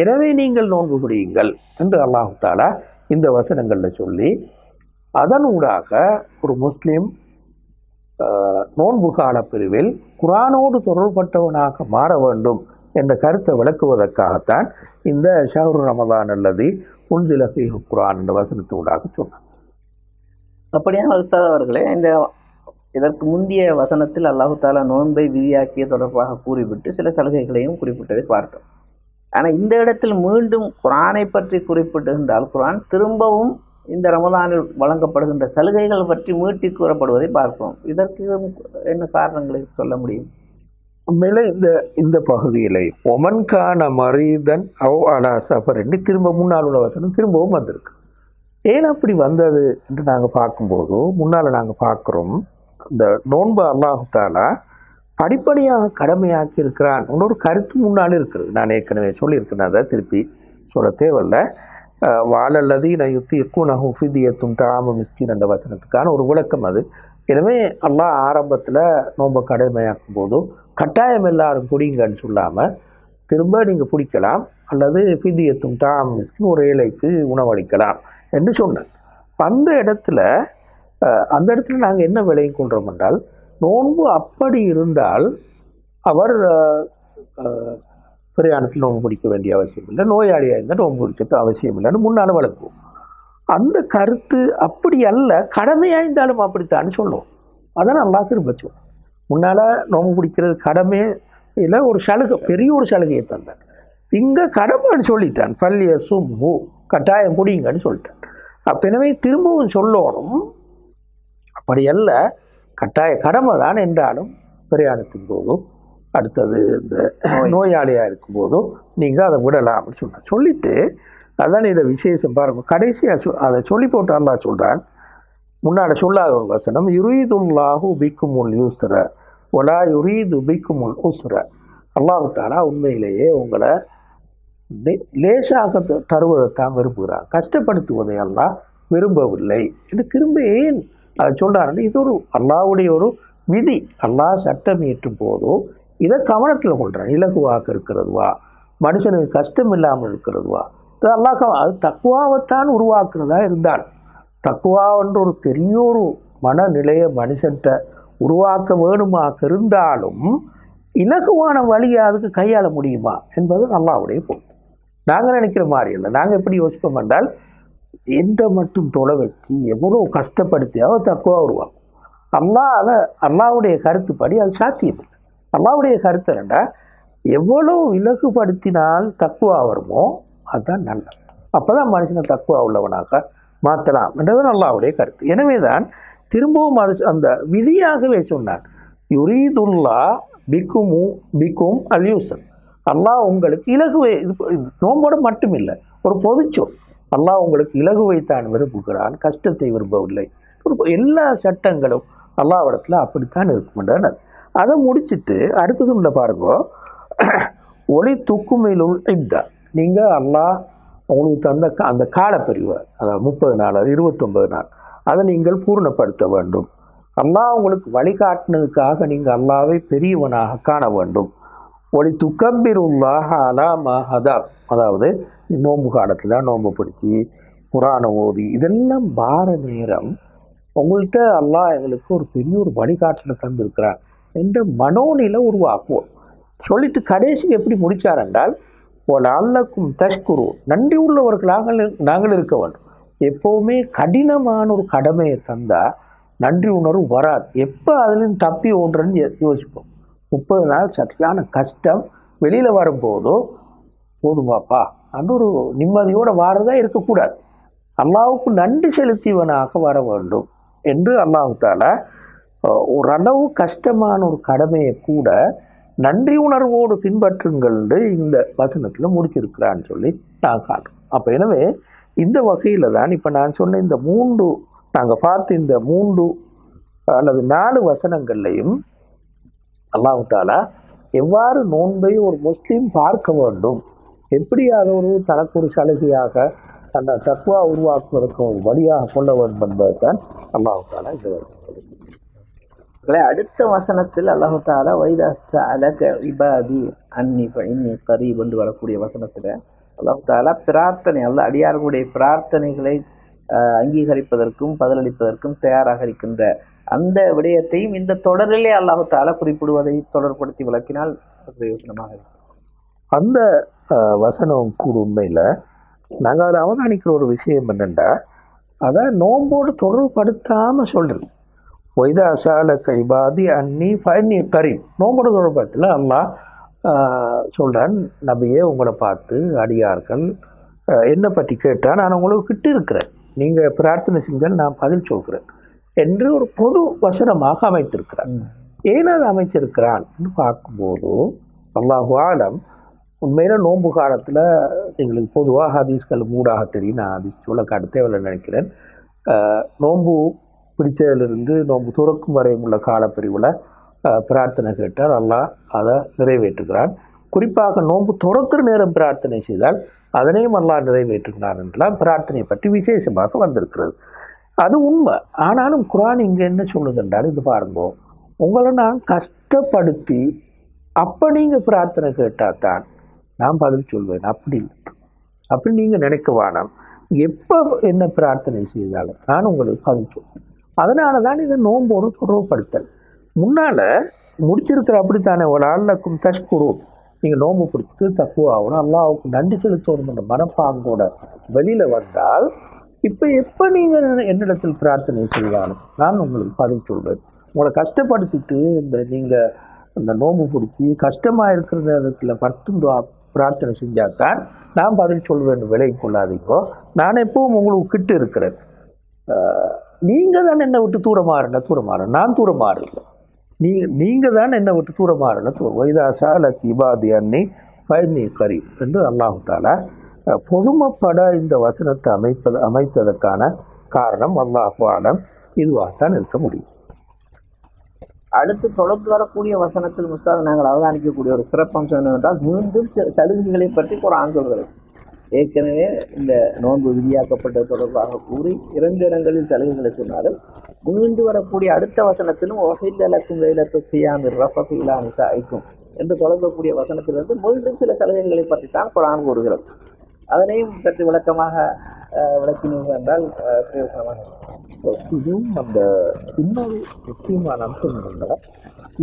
எனவே நீங்கள் நோன்பு பிடியுங்கள் என்று அல்லாஹ் தஆலா இந்த வசனங்களில் சொல்லி, அதனூடாக ஒரு முஸ்லீம் நோன்பு கால பிரிவில் குர்ஆனோடு தொடர்பட்டவனாக மாற வேண்டும் என்ற கருத்தை விளக்குவதற்காகத்தான் இந்த ஷஹ்ரு ரமதான் அல்லது உன்சில ஃபீஹி குர்ஆன் என்ற வசனத்தூடாக சொன்னார். அப்படியான உஸ்தாத் அவர்களே, இதற்கு முந்தைய வசனத்தில் அல்லாஹு தாலா நோன்பை விதியாக்கிய தொடர்பாக கூறிவிட்டு சில சலுகைகளையும் குறிப்பிட்டதை பார்த்தோம். ஆனால் இந்த இடத்தில் மீண்டும் குர்ஆனை பற்றி குறிப்பிட்டிருந்தால் குர்ஆன் திரும்பவும் இந்த ரமதானில் வழங்கப்படுகின்ற சலுகைகள் பற்றி மீட்டி கூறப்படுவதை பார்க்கிறோம். இதற்கு என்ன காரணங்களை சொல்ல முடியும்? உண்மையில இந்த பகுதியில் ஒமன்கான மரீதன் அவ் அலா சஃபர் என்று திரும்ப முன்னால் உள்ள வசனம் திரும்பவும் வந்திருக்கு. ஏன் அப்படி வந்தது என்று நாங்கள் பார்க்கும்போது முன்னால் நாங்கள் பார்க்குறோம், இந்த நோன்பு அல்லாஹ் தஆலா படிப்படியாக கடமையாக்கி இருக்கிறான். இன்னொரு கருத்து முன்னால் இருக்கிறது, நான் ஏற்கனவே சொல்லியிருக்கிறேன், அதை திருப்பி சொல்ல தேவையில்லை. வாழல்லதீன யுத்தீக்கூனஹு ஃபித்யத்துன் தஆமு மிஸ்கீன் என்ற வசனத்துக்கான ஒரு விளக்கம் அது. எனவே அல்லாஹ் ஆரம்பத்தில் நோன்பை கடமையாக்கும் போதும் கட்டாயம் எல்லாரும் பிடிங்கன்னு சொல்லாமல் திரும்ப நீங்கள் பிடிக்கலாம், அல்லது ஃபித்யத்துன் தஆமு மிஸ்கீன் ஒரு ஏழைக்கு உணவளிக்கலாம் என்று சொன்னார். அந்த இடத்துல நாங்கள் என்ன விலையும் கொள்கிறோம் என்றால், நோன்பு அப்படி இருந்தால் அவர் பிரயாணத்தில் நோன்பு பிடிக்க வேண்டிய அவசியம் இல்லை, நோயாளியாக இருந்தால் நோன்பு பிடிக்கிறது அவசியம் இல்லைன்னு முன்னால் வளர்க்குவோம். அந்த கருத்து அப்படி அல்ல, கடமையாக இருந்தாலும் அப்படித்தான்னு சொல்லுவோம். அதை நல்லா திரும்ப சொல்லுவோம். முன்னால் நோன்பு பிடிக்கிறது கடமை இல்லை, ஒரு சலுகை, பெரிய ஒரு சலுகையை தந்தார். இங்கே கடமைன்னு சொல்லித்தான், பள்ளிய சும்பு கட்டாயம் பிடிங்கன்னு சொல்லிட்டான். அப்போ எனவே திரும்பவும் சொல்லணும், அப்படி அல்ல, கட்டாய கடமை தான் என்றாலும் பிரயாணத்தின் போதும் அடுத்தது இந்த நோயாளியாக இருக்கும்போதும் நீங்கள் அதை விடலாம் அப்படின்னு சொன்னார். சொல்லிவிட்டு அதான் இதை விசேஷம் பாருங்கள், கடைசியாக அதை சொல்லி போட்டு அல்லாஹ் சொல்கிறான். முன்னால் சொல்லாத ஒரு வசனம், யுரீதுல்லாஹு பிக்குமுல் யூஸ்ர வலா யுரீது பிக்குமுல் உஸ்ர. அல்லாஹ் தஆலா உண்மையிலேயே உங்களை லேசாக தருவதைத்தான் விரும்புகிறான், கஷ்டப்படுத்துவதை அல்லாஹ் விரும்பவில்லை என்று திரும்ப ஏன் அதை சொல்கிறாருன்னு, இது ஒரு அல்லாஹ்வுடைய ஒரு விதி. அல்லாஹ் சட்டம் ஏற்றும் போதும் இதை கவனத்தில் கொள்கிறான். இலகுவாக இருக்கிறதுவா, மனுஷனுக்கு கஷ்டம் இல்லாமல் இருக்கிறதுவா, இது அல்லாஹ் அது தக்குவாவைத்தான் உருவாக்குறதா இருந்தால், தக்குவான்ற ஒரு பெரிய ஒரு மனநிலையை மனுஷன்கிட்ட உருவாக்க வேணுமாக இருந்தாலும் இலகுவான வழியை அதுக்கு கையாள முடியுமா என்பது அல்லாஹ்வுடைய பொறுப்பு. நாங்கள் நினைக்கிற மாதிரி இல்லை. நாங்கள் எப்படி யோசிப்போம் என்றால், எந்த மட்டும் தொலை வச்சு எவ்வளோ கஷ்டப்படுத்தியாவோ தக்குவா உருவாக்கும். அல்லாஹ்வுடைய கருத்துப்படி அது சாத்தியம் இல்லை. அல்லாஹ்வுடைய கருத்து என்னடா, எவ்வளோ இலகுபடுத்தினால் தக்குவா வருமோ அதுதான் நல்லது. அப்போ தான் மனுஷனை தக்குவா உள்ளவனாக மாற்றலாம் என்றது அல்லாஹ்வுடைய கருத்து. எனவே தான் திரும்பவும் அது அந்த விதியாகவே சொன்னார், யுரீதுல்லா பிக்கும் அல் யூஸ்ர். அல்லாஹ் உங்களுக்கு இலகுவை, நோம்போடு மட்டும் இல்லை, ஒரு பொதுச்சொல், அல்லாஹ் உங்களுக்கு இலகுவைத்தான் விரும்புகிறான், கஷ்டத்தை விரும்பவில்லை. எல்லா சட்டங்களும் அல்லாஹ்விடத்தில் அப்படித்தான் இருக்குமென்றார். அதை முடிச்சுட்டு அடுத்தது உள்ள பாருங்க, ஒளி துக்குமையிலுள் இத்தா. நீங்கள் அல்லாஹ் உங்களுக்கு தந்த அந்த காலப்பிரிவு, அதாவது 30 நாள், 29 நாள், அதை நீங்கள் பூர்ணப்படுத்த வேண்டும். அல்லாஹ் உங்களுக்கு வழிகாட்டினதுக்காக நீங்கள் அல்லாஹ்வை பெரியவனாக காண வேண்டும். ஒளி துக்கம்பிருல்லாஹ அலா மஹதா. அதாவது நோன்பு காலத்தில் நோன்பு பிடிச்சி குர்ஆனை ஓதி இதெல்லாம் வார நேரம் உங்கள்கிட்ட அல்லாஹ் எங்களுக்கு ஒரு பெரிய ஒரு வழிகாட்டலை தந்திருக்கிறார் என்ற மனோநிலை உருவாக்குவோம். சொல்லிட்டு கடைசிக்கு எப்படி முடித்தார் என்றால், அல்லக்கும் தஷ்குரு, நன்றி உள்ளவர்களாக நாங்கள் இருக்க வேண்டும். எப்போவுமே கடினமான ஒரு கடமையை தந்தால் நன்றி உணர்வு வராது. எப்போ அதுலேருந்து தப்பி ஓடுறேன்னு யோசிப்போம். 30 நாள் சரியான கஷ்டம், வெளியில் வரும்போதோ போதுமாப்பா அந்த ஒரு நிம்மதியோடு வாரதா இருக்கக்கூடாது. அல்லாஹ்வுக்கு நன்றி செலுத்தியவனாக வர வேண்டும் என்று அல்லாஹ் தஆலா ஓரளவு கஷ்டமான ஒரு கடமையை கூட நன்றி உணர்வோடு பின்பற்றுங்கள் இந்த வசனத்தில் முடிச்சிருக்கிறான்னு சொல்லி நான் காட்டுறோம். அப்போ எனவே இந்த வகையில் தான் இப்போ நான் சொன்ன இந்த 3 நாங்கள் பார்த்து இந்த 3 அல்லது 4 வசனங்கள்லையும் அல்லாஹ் தஆலா எவ்வாறு நோன்பை ஒரு முஸ்லீம் பார்க்க வேண்டும், எப்படி அதை ஒரு தனக்கு ஒரு சலுகையாக தன்னை தக்குவா உருவாக்குவதற்கு ஒரு வழியாக கொள்ள வேண்டும் என்பதுதான் அல்லாஹ் தஆலா இந்த அடுத்த வசனத்தில் அல்லாஹ் தஆலா வைதா சஅலக இபாதி அன்னி ஃபஇன்னி கரீப் என்று வரக்கூடிய வசனத்தில் அல்லாஹ் தஆலா பிரார்த்தனை அடியார்களுடைய பிரார்த்தனைகளை அங்கீகரிப்பதற்கும் பதிலளிப்பதற்கும் தயாராக இருக்கின்ற அந்த விடயத்தையும் இந்த தொடரிலே அல்லாஹ் தஆலா குறிப்பிடுவதை தொடர்படுத்தி விளக்கினால் பிரயோஜனமாக இருக்கும். அந்த வசனம் கூட உண்மையில் நாங்கள் அதை அவதானிக்கிற ஒரு விஷயம் என்னென்னா, அதை நோம்போடு தொடர்படுத்தாமல் சொல்கிறது. ஒய்தா சால கைபாதி அன்னி ஃபன்னி கரீம் நோம்போடு தொடர்படுத்தல அல்லாஹ் சொல்கிறான், நபியே உங்களை பார்த்து அடியார்கள் என்னை பற்றி கேட்டால் நான் உங்களுக்கு கிட்ட இருக்கிறேன், நீங்கள் பிரார்த்தனை செஞ்சால் நான் பதில் சொல்கிறேன் என்று ஒரு பொது வசனமாக அமைத்திருக்கிறான். ஏன் அதை அமைச்சிருக்கிறான் என்று பார்க்கும்போது அல்லாஹு ஆலம் உண்மையில் நோன்பு காலத்தில் எங்களுக்கு பொதுவாக ஹதீஸ்கள் மூடாக தெரியும். நான் ஹதீஸ் சொல்ல காட்ட தேவையில்லை நினைக்கிறேன். நோன்பு பிடிச்சதிலிருந்து நோன்பு துறக்கும் வரை உள்ள காலப்பிரிவில் பிரார்த்தனை கேட்டால் அல்லாஹ் அதை நிறைவேற்றுகிறான். குறிப்பாக நோன்பு துறக்கிற நேரம் பிரார்த்தனை செய்தால் அதனையும் அல்லாஹ் நிறைவேற்றுகிறான் என்றெல்லாம் பிரார்த்தனை பற்றி விசேஷமாக வந்திருக்கிறது. அது உண்மை. ஆனாலும் குர்ஆன் இங்கே என்ன சொல்லுது என்றால், இது பாருங்க, உங்களை நான் கஷ்டப்படுத்தி அப்போ நீங்கள் பிரார்த்தனை கேட்டால் தான் நான் பதில் சொல்வேன், அப்படி நீங்கள் நினைக்க வேணாம். எப்போ என்ன பிரார்த்தனை செய்தாலும் நான் உங்களுக்கு பதில் சொல்வேன். அதனால தான் இதை நோம்போடு தொடர்புபடுத்தல். முன்னால் முடிச்சிருக்கிற அப்படித்தானே ஒரு ஆளுக்கும் தஷ்குரு, நீங்கள் நோன்பு பிடிச்சிட்டு தக்குவாகணும், அல்லாஹ்வுக்கு நன்றி செலுத்தணும் என்ற மனப்பாங்கோட வெளியில் வந்தால் இப்போ எப்போ நீங்கள் என்னிடத்தில் பிரார்த்தனை செய்தாலும் நான் உங்களுக்கு பதில் சொல்வேன். உங்களை கஷ்டப்படுத்திட்டு நீங்கள் இந்த நோன்பு பிடிச்சி கஷ்டமாக இருக்கிற நேரத்தில் மட்டும் பிரார்த்தனை செஞ்சால்தான் நான் பதில் சொல்வேன், விலை கொள்ளாதீங்கோ. நான் எப்பவும் உங்களுக்கு கிட்ட இருக்கிறேன். நீங்கள் தான் என்னை விட்டு தூரமாறுன நான் தூரமாறல, நீங்கள் தான் என்னை விட்டு தூரமாறுன வைதா சாலக் இபாதி அன்னி ஃபஇன்னி கரீப் என்று அல்லாஹ் தஆலா பொதுமைப்பட இந்த வசனத்தை அமைத்ததற்கான காரணம் அல்லாஹு ஆலம் இதுவாகத்தான் இருக்க முடியும். அடுத்து தொடர்ந்து வரக்கூடிய வசனத்தில் முஸ்தாத் நாங்கள் அவதானிக்கக்கூடிய ஒரு சிறப்பம்சம் என்னவென்றால், மீண்டும் சலுகைகளை பற்றி குர்ஆன் சொல்கிறது. ஏற்கனவே இந்த நோன்பு விதியாக்கப்பட்ட தொடர்பாக கூறி 2 இடங்களில் சலுகைகளை சொன்னாலும், மீண்டு வரக்கூடிய அடுத்த வசனத்திலும் ஒஹில்லலக்கும் லைலத்து ஸியாமிர் ரஃபஸு இலா நிசாஇக்கும் என்று தொடங்கக்கூடிய வசனத்திலிருந்து மீண்டும் சில சலுகைகளை பற்றி தான் குர்ஆன் கூறுகிறது. அதனையும் சற்று விளக்கமாக விளக்கினீர்கள் என்றால் பிரயோஜனமாக. இதுவும் அந்த இன்னொரு முக்கியமான அம்சம் என்னென்னா,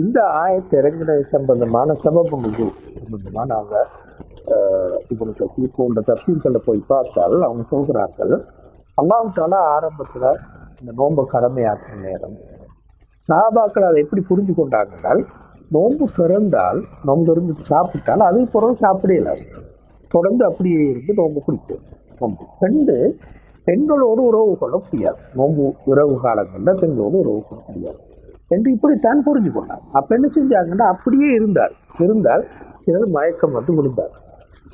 இந்த ஆயத்தை இறங்கின சம்பந்தமான சபபு சம்பந்தமாக நாங்கள் இப்போ போன்ற தப்சீர்களில் போய் பார்த்தால் அவங்க சொல்கிறார்கள், அல்லாஹ் தஆலா ஆரம்பத்தில் இந்த நோன்பை கடமையாக்குற நேரம் சஹாபாக்கள் அதை எப்படி புரிஞ்சு கொண்டாங்கன்னால், நோன்பு திறந்தால் நோன்பு திறந்து சாப்பிட்டால் அது பிறகு சாப்பிடல, தொடர்ந்து அப்படியே இருந்து நோன்பு குடிக்கும். நோன்பு பெண்களோடு உறவு கொள்ள முடியாது, நோன்பு உறவு காலங்களில் பெண்களோடு உறவு கொள்ள முடியாது என்று இப்படித்தான் புரிஞ்சு கொண்டாங்க. அப்போ என்ன செஞ்சாங்கன்னா, அப்படியே இருந்தால் சிலர் மயக்கம் வந்து விழுந்தார்,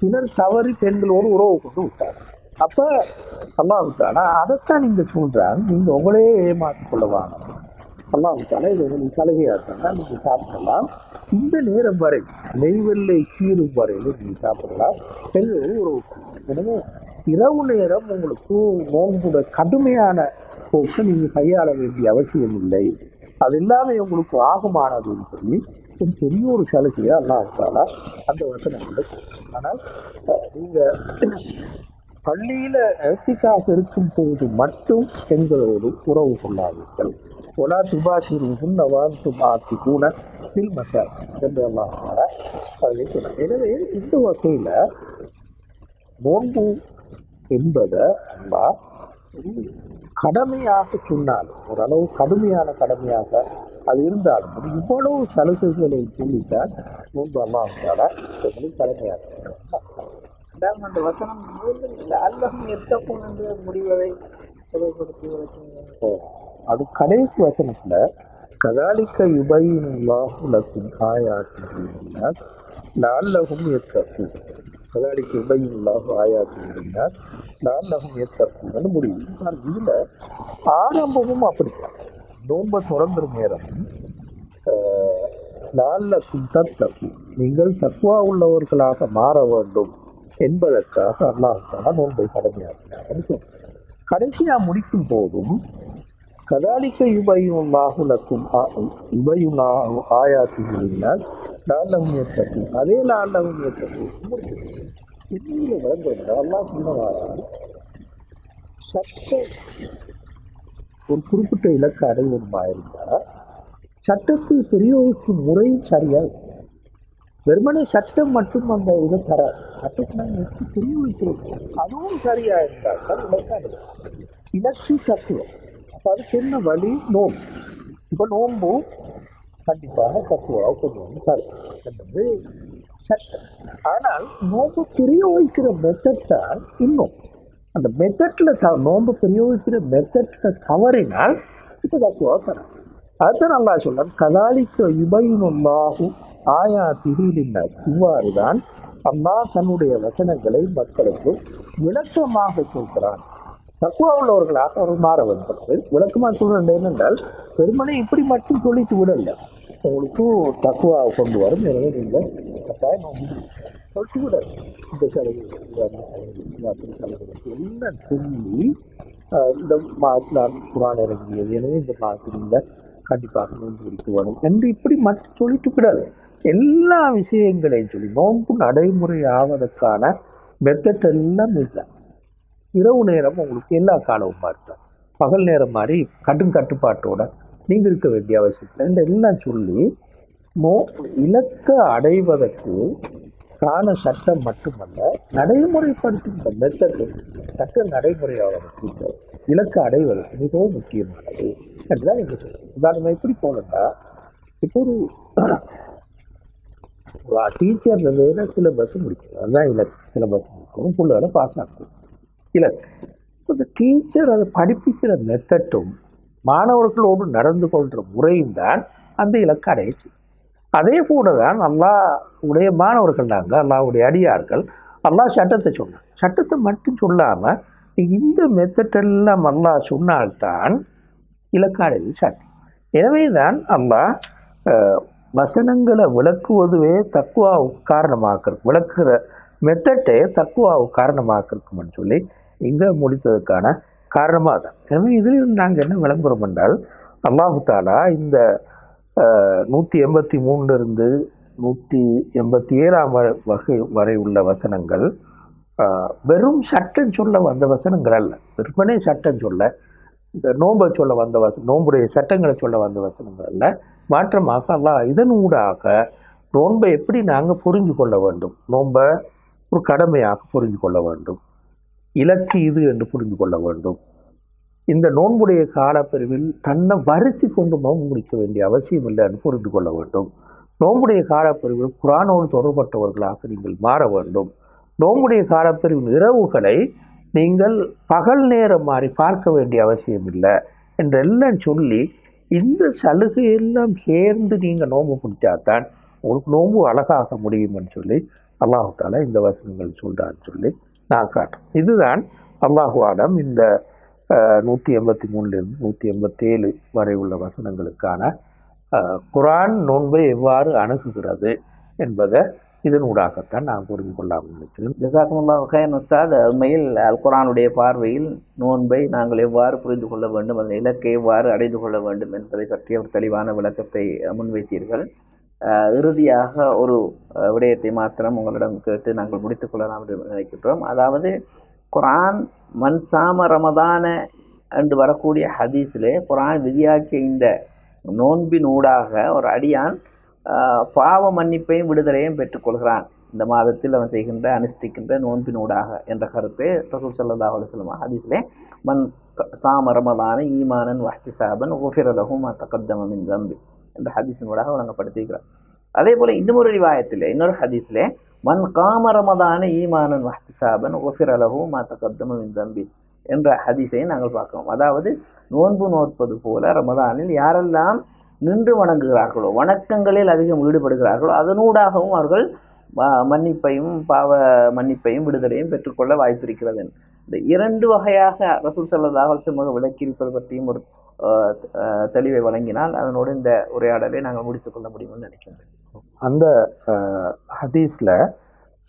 சிலர் தவறி பெண்களோடு உறவு கொண்டு விட்டார். அப்போ அல்லாஹ் தஆலா அதைத்தான் நீங்கள் சொல்கிறாங்க, நீங்கள் உங்களே ஏமாற்றிக் கொள்ளவாங்க. அல்லாஹ் தஆலா இது உங்களுக்கு சலுகையாகனா நீங்கள் சாப்பிடலாம், இந்த நேரம் வரை நெய்வெல்லை கீரும் வரையிலும் நீங்கள் சாப்பிடலாம், பெண்களோடு உறவு. எனவே இரவு நேரம் உங்களுக்கு நோன்புட கடுமையான போக்கு நீங்கள் கையாள வேண்டிய அவசியம் இல்லை, அது இல்லாமல் உங்களுக்கு ஆகுமானதுன்னு சொல்லி ஒரு பெரிய ஒரு சலுகையாக அல்லாஹ் தஆலா அந்த வசனங்களை. ஆனால் நீங்கள் பள்ளியில் இஃதிகாஃப் இருக்கும் போது மட்டும் பெண்களோடு உறவு கொள்ளாதீர்கள். ஒலா துபாஷிருஹுன்ன வஅன்தும் ஆகிஃபூன ஃபில் மஸாஜித் என்று அல்லாஹ் தஆலா அதை சொன்னார். எனவே இந்த வகையில் நோன்பு என்பதை அல்லாஹ் கடமையாக சொன்னாலும் ஓரளவு கடுமையான கடமையாக அது இருந்தாலும் அது இவ்வளவு சலுகைகளை சொல்லித்தான் நோன்பு அல்லாஹ்வுத்தாலா கடமையாக. அந்த வசனம் அல்லஹும் எத்தக்கும் என்று முடிவதை அது கடைசி வசனத்துல கதாலிக்க யுபையினுல்லாஹு லக்கும் ஆயாத்திஹி லஅல்லஹும் யத்தகூன். கதாலிக்க யுபையினுல்லாஹு ஆயாத்திஹி லஅல்லஹும் யத்தகூன் முடிவு. இதுல ஆரம்பமும் அப்படித்தான். நோன்பை தொடங்குற நேரம் லஅல்லக்கும் தத்தகூன், நீங்கள் தக்வா உள்ளவர்களாக மாற வேண்டும் என்பதற்காக அல்லாஹ் தஆலா நோன்பை கடமையாக்கினார். கடைசியா முடிக்கும் போதும் கதாலிக்க யுபையுல்லாஹு லக்கும் யுபையுல்லாஹு ஆயாத்திஹி லின்னாஸ் லஅல்லஹும் யத்தகூன். அதே லஅல்லஹும் யத்தகூன் முடிக்கிறது. இன்னொரு விளங்குறது அல்லாஹ் சொன்னவாறால் சட்டம் ஒரு குறிப்பிட்ட இலக்கு அடைவதுமா இருந்தால் சட்டத்தை பிரயோகிக்கும் முறை சரியா வெறுமனே சட்டம் மட்டும் அந்த இதை தர சட்டத்தை நாங்கள் எப்படி பிரயோகிக்கிறோம் அதுவும் சரியா இருந்தால் சார் இலக்காடு இலக்கு தத்துவம். அப்போ அதுக்கு என்ன வழி? நோன்பு. இப்போ நோன்பு கண்டிப்பாக தத்துவாக கொஞ்சம் சரி என்பது சட்டம். ஆனால் நோன்பு பிரயோகிக்கிற மெத்தட் தான் இன்னும் அந்த மெத்தட்ல நோன்பு பிரயோகிக்கிற மெத்தட்ல தவறினால் இப்போ தத்துவா தர. அதுதான் நல்லா சொல்றான் கதாலிக்க யுபையுல்லாஹு ஆயாத்திஹி லின்னாஸ். இவ்வாறுதான் அல்லாஹ் தன்னுடைய வசனங்களை மக்களுக்கு விளக்கமாக சொல்கிறான். தக்குவா உள்ளவர்களாக அவர் மாற வேண்டும். விளக்கமாக சொல்றது என்னென்றால் பெருமனை இப்படி மட்டும் சொல்லிட்டு விடல, உங்களுக்கு தக்குவாவை கொண்டு வரும். எனவே நீங்கள் கட்டாயம் சொல்லிட்டு விடல. இந்த சலுகை அப்படி சலுகைகளுக்கு எல்லாம் சொல்லி இந்த மாதத்தில் குரான் இறங்கியது, எனவே இந்த மாதத்தில் கண்டிப்பாக நோன்பு பிடிக்க வரும் என்று இப்படி மட்டும் சொல்லிட்டு விடாது. எல்லா விஷயங்களையும் சொல்லி நோன்பு நடைமுறை ஆவதற்கான மெத்தட் எல்லாம் இல்லை. இரவு நேரம் உங்களுக்கு எல்லா காலமும் மாற்றம், பகல் நேரம் மாதிரி கட்டுப்பாட்டோட நீங்கள் இருக்க வேண்டிய அவசியம் இல்லை. எல்லாம் சொல்லி இலக்கை அடைவதற்கு கால சட்டம் மட்டுமல்ல நடைமுறைப்படுத்துகின்ற மெத்தட் சட்ட நடைமுறையாவதற்கு இலக்கை அடைவதற்கு மிகவும் முக்கியமானது என்றுதான் நீங்கள் சொல்லுங்கள். உதாரணம் எப்படி போனோம்னா இப்போ ஒரு டீச்சர் வேறு சிலபஸ் முடிக்கணும், அதுதான் இலக்கு. சிலபஸ் முடிக்கணும், பிள்ளைகளை பாஸ் ஆகணும் இலக்கு. இந்த டீச்சர் அதை படிப்பிக்கிற மெத்தட்டும் மாணவர்களோடு நடந்து கொள்கிற முறையும் தான் அந்த இலக்கு அடையிச்சு. அதே போல தான் அல்லாஹ்வுடைய மாணவர்கள் நாங்கள், அல்லாஹ்வுடைய அடியார்கள். அல்லாஹ் சட்டத்தை சொன்னான், சட்டத்தை மட்டும் சொல்லாமல் இந்த மெத்தட்டெல்லாம் அல்லாஹ் சொன்னால்தான் இலக்கு அடைவது சாத்தியம். எனவே தான் அல்லாஹ் வசனங்களை விளக்குவதுவே தக்குவாவுக்கு காரணமாக்கிறதுக்கு, விளக்குற மெத்தட்டே தக்குவாவுக்கு காரணமாக்கிறதுக்குன்னு சொல்லி இங்கே முடித்ததுக்கான காரணமாக தான். எனவே இதில் நாங்கள் என்ன விளம்பரம் என்றால் அல்லாஹு தாலா இந்த 183 187 வகை வரை உள்ள வசனங்கள் வெறும் சட்டம் சொல்ல வந்த வசனங்கள் அல்ல, விற்பனை சட்டம் சொல்ல, இந்த நோன்பை சொல்ல வந்த நோன்புடைய சட்டங்களை சொல்ல வந்த வசனங்கள் அல்ல. மாற்றமாக அல்லாஹ் இதன் ஊடாக நோன்பை எப்படி நாங்கள் புரிஞ்சு கொள்ள வேண்டும், நோன்பை ஒரு கடமையாக புரிஞ்சு கொள்ள வேண்டும், இலக்கு இது என்று புரிந்து கொள்ள வேண்டும். இந்த நோன்புடைய காலப்பிரிவில் தன்னை வருத்தி கொண்டு நோன்பு முடிக்க வேண்டிய அவசியம் இல்லை என்று புரிந்து கொள்ள வேண்டும். நோன்புடைய காலப்பிரிவில் குர்ஆனோடு தொடர்பட்டவர்களாக நீங்கள் மாற வேண்டும். நோன்புடைய காலப்பிரிவின் இரவுகளை நீங்கள் பகல் நேரம் மாறி பார்க்க வேண்டிய அவசியம் இல்லை என்றெல்லாம் சொல்லி இந்த சலுகையெல்லாம் சேர்ந்து நீங்கள் நோன்பு பிடிச்சாதான் உங்களுக்கு நோன்பு அழகாக முடியும்னு சொல்லி அல்லாஹ் தஆலா இந்த வசனங்கள் சொல்கிறான்னு சொல்லி நான் காட்டுறேன். இதுதான் அல்லாஹு ஆலம் இந்த 183 187 வரை உள்ள வசனங்களுக்கான குர்ஆன் நோன்பை எவ்வாறு அணுகுகிறது என்பதை இதனூடாகத்தான் நான் புரிந்து கொள்ளாமல் நினைக்கிறேன். ஜஸாக்குமுல்லாஹு கைரன் உஸ்தாத். உண்மையில் அல் குர்ஆனுடைய பார்வையில் நோன்பை நாங்கள் எவ்வாறு புரிந்து கொள்ள வேண்டும், அதன் இலக்கை எவ்வாறு அடைந்து கொள்ள வேண்டும் என்பதை பற்றிய ஒரு தெளிவான விளக்கத்தை முன்வைத்தீர்கள். இறுதியாக ஒரு விடயத்தை மாத்திரம் உங்களிடம் கேட்டு நாங்கள் முடித்துக் கொள்ளலாம் என்று நினைக்கின்றோம். அதாவது குர்ஆன் மன்சாம ரமதான என்று வரக்கூடிய ஹதீஸிலே குர்ஆன் விதியாக்கிய இந்த நோன்பின் ஊடாக ஒரு அடியான் பாவ மன்னிப்பையும் விடுதலையும் பெற்றுக்கொள்கிறான் இந்த மாதத்தில் அவன் செய்கின்ற அனுஷ்டிக்கின்ற நோன்பினூடாக என்ற கருத்தை ரசூல் ஸல்லல்லாஹு அலைஹி வஸல்லம் ஹதீஸிலே மன் சாம ரமதான ஈமானன் வஹ்திசாபன் குஃபிர லஹு மா தகத்தம மின் தம்பி என்ற ஹதீஸினூடாக வழங்கப்படுத்தியிருக்கிறார். அதே போல இன்னொரு ரிவாயத்திலே இன்னொரு ஹதீஸிலே மன் காம ரமதான ஈமானன் வஹ்திசாபன் குஃபிர லஹு மா தகத்தம மின் தம்பி என்ற ஹதீஸை நாங்கள் பார்க்கிறோம். அதாவது நோன்பு நோற்பது போல ரமதானில் யாரெல்லாம் நின்று வணங்குகிறார்களோ, வணக்கங்களில் அதிகம் ஈடுபடுகிறார்களோ, அதனூடாகவும் அவர்கள் மன்னிப்பையும் பாவ மன்னிப்பையும் விடுதலையும் பெற்றுக்கொள்ள வாய்ப்பிருக்கிறது. இந்த இரண்டு வகையாக ரசூல் ஸல்லல்லாஹு அலைஹி வஸல்லம் விளக்கியிருப்பது பற்றியும் ஒரு தெளிவை வழங்கினால் அதனோடு இந்த உரையாடலை நாங்கள் முடித்துக்கொள்ள முடியும்னு நினைக்கின்றேன். அந்த ஹதீஸில்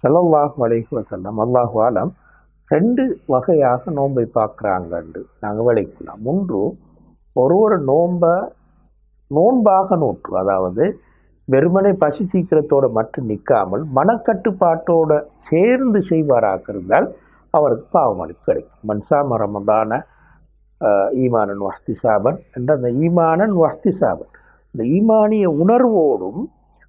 ஸல்லல்லாஹு அலைஹி வஸல்லம் அல்லாஹு ஆலம் 2 வகையாக நோன்பை பார்க்குறாங்கன்று நாங்கள் விளக்கலாம். ஒன்று, ஒரு நோன்பாக நோற்று, அதாவது வெறுமனை பசி தீக்கிரத்தோடு மட்டும் நிற்காமல் மனக்கட்டுப்பாட்டோடு சேர்ந்து செய்வாராக இருந்தால் அவருக்கு பாவமளிப்பு கிடைக்கும். மன்சாம ரமதான ஈமானன் வஹ்திசாபன் என்ற அந்த ஈமானன் வஹ்திசாபன், இந்த ஈமானிய உணர்வோடும்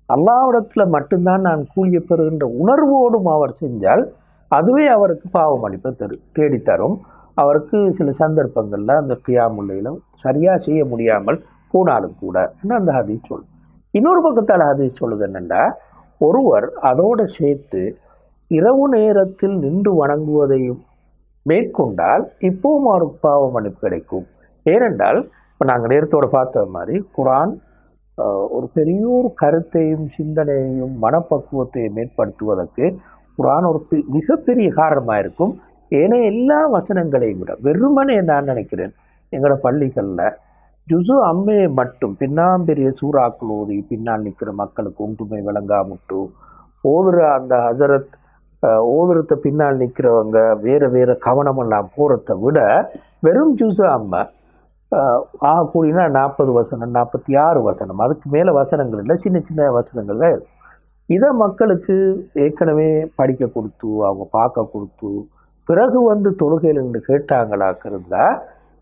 அல்லாஹ்விடத்தில் மட்டும்தான் நான் கூலிய பெறுகின்ற உணர்வோடும் அவர் செஞ்சால் அதுவே அவருக்கு பாவமளிப்பை தேடித்தரும். அவருக்கு சில சந்தர்ப்பங்களில் அந்த கியாமுல்லையில் சரியாக செய்ய முடியாமல் போனாலும் கூட என்று அந்த ஹதீஸ் சொல்லும். இன்னொரு பக்கத்தால் ஹதீஸ் சொல்லுது என்னென்னா, ஒருவர் அதோடு சேர்த்து இரவு நேரத்தில் நின்று வணங்குவதையும் மேற்கொண்டால் இப்போவும் அவருக்கு பாவ மன்னிப்பு கிடைக்கும். ஏனென்றால் இப்போ நாங்கள் நேரத்தோடு பார்த்த மாதிரி குர்ஆன் ஒரு பெரிய ஒரு கருத்தையும் சிந்தனையையும் மனப்பக்குவத்தையும் ஏற்படுத்துவதற்கு குர்ஆன் ஒரு மிகப்பெரிய காரணமாக இருக்கும். ஏனைய எல்லா வசனங்களையும் விட வெறுமனே நான் நினைக்கிறேன் எங்களோட பள்ளிகளில் ஜுசு அம்மையை மட்டும் பின்னாம்பெரிய சூறாக்கள் ஓதி பின்னால் நிற்கிற மக்களுக்கு ஒன்றுமை விளங்காமுட்டு ஓதுற அந்த ஹஜரத் ஓதுறத்தை பின்னால் நிற்கிறவங்க வேறு கவனமெல்லாம் போகிறத விட வெறும் ஜுசு அம்மை ஆகக்கூடியனா 40 வசனம் 46 வசனம், அதுக்கு மேலே வசனங்கள் இல்லை, சின்ன சின்ன வசனங்கள் தான் இருக்கும். இதை மக்களுக்கு ஏற்கனவே படிக்க கொடுத்து அவங்க பார்க்க கொடுத்து பிறகு தொழுகையில் என்று கேட்டாங்களாக்க இருந்தால்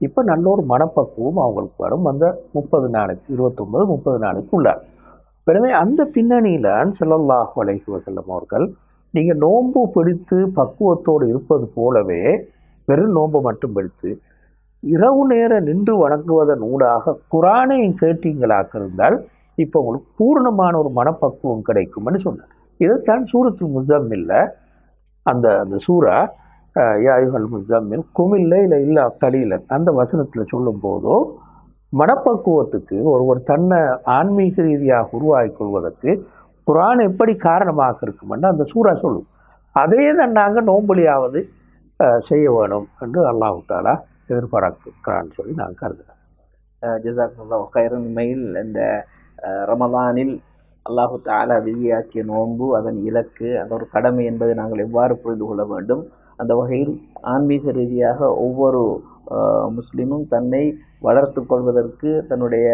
இப்போ நல்ல ஒரு மனப்பக்குவம் அவங்களுக்கு வரும். அந்த 30 நாளைக்கு 29-30 நாளைக்கு உள்ளார். எனவே அந்த பின்னணியில் ஸல்லல்லாஹு அலைஹி வஸல்லம் அவர்கள் நீங்கள் நோன்பு பிடித்து பக்குவத்தோடு இருப்பது போலவே வெறும் நோன்பு மட்டும் பிடித்து இரவு நேரம் நின்று வணங்குவதன் ஊடாக குர்ஆனையும் கேட்டீங்களாக்க இருந்தால் இப்போ உங்களுக்கு பூர்ணமான ஒரு மனப்பக்குவம் கிடைக்கும்னு சொன்னார். இதைத்தான் சூரத்துல் முஸம்மில்ல அந்த சூரா யா அய்யுஹல் முஸம்மில் குமில் லைல இல்லா கலீலன் அந்த வசனத்தில் சொல்லும் போதோ மனப்பக்குவத்துக்கு ஒருவர் தன்னை ஆன்மீக ரீதியாக உருவாக்கிக் கொள்வதற்கு குர்ஆன் எப்படி காரணமாக இருக்குமென்று அந்த சூரா சொல்லும். அதே தான் நாங்கள் நோம்பலியாவது செய்ய வேணும் என்று அல்லாஹ் தஆலா எதிர்பார்க்கிறான்னு சொல்லி நான் கருதுகிறேன். ஜஸாக்கல்லாஹு கைரன். உண்மையில் இந்த ரமதானில் அல்லாஹு தஆலா விதியாக்கிய நோன்பு அதன் இலக்கு அந்த ஒரு கடமை என்பதை நாங்கள் எவ்வாறு புரிந்து கொள்ள வேண்டும். அந்த வகையில் ஆன்மீக ரீதியாக ஒவ்வொரு முஸ்லிமும் தன்னை வளர்த்து கொள்வதற்கு தன்னுடைய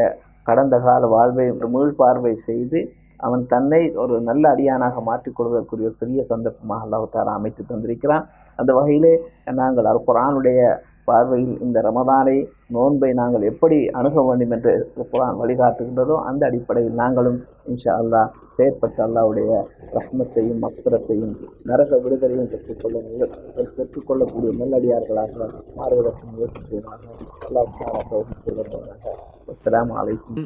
கடந்த கால வாழ்வை மீள்பார்வை செய்து அவன் தன்னை ஒரு நல்ல அடியானாக மாற்றிக்கொள்வதற்குரிய ஒரு பெரிய சந்தர்ப்பமாக அல்லாஹ் தஆலா அமைத்து தந்திருக்கிறான். அந்த வகையிலே நாங்கள் அல் குர்ஆனுடைய பார்வையில் இந்த ரமதானை நோன்பை நாங்கள் எப்படி அணுக வேண்டும் என்று குர்ஆன் வழிகாட்டுகின்றதோ அந்த அடிப்படையில் நாங்களும் இன்ஷா அல்லாஹ் செயற்பட்டு அல்லாஹ்வுடைய ரஹ்மத்தையும் மக்ஃபிரத்தையும் நரக விடுதலையும் பெற்றுக்கொள்ளக்கூடிய நல்லடியார்களாக மாறுவதற்கு முயற்சி செய்வார்கள். அல்லாஹ் தஆலா தௌஃபீக் செய்வாராக. அஸ்ஸலாமு அலைக்கும்.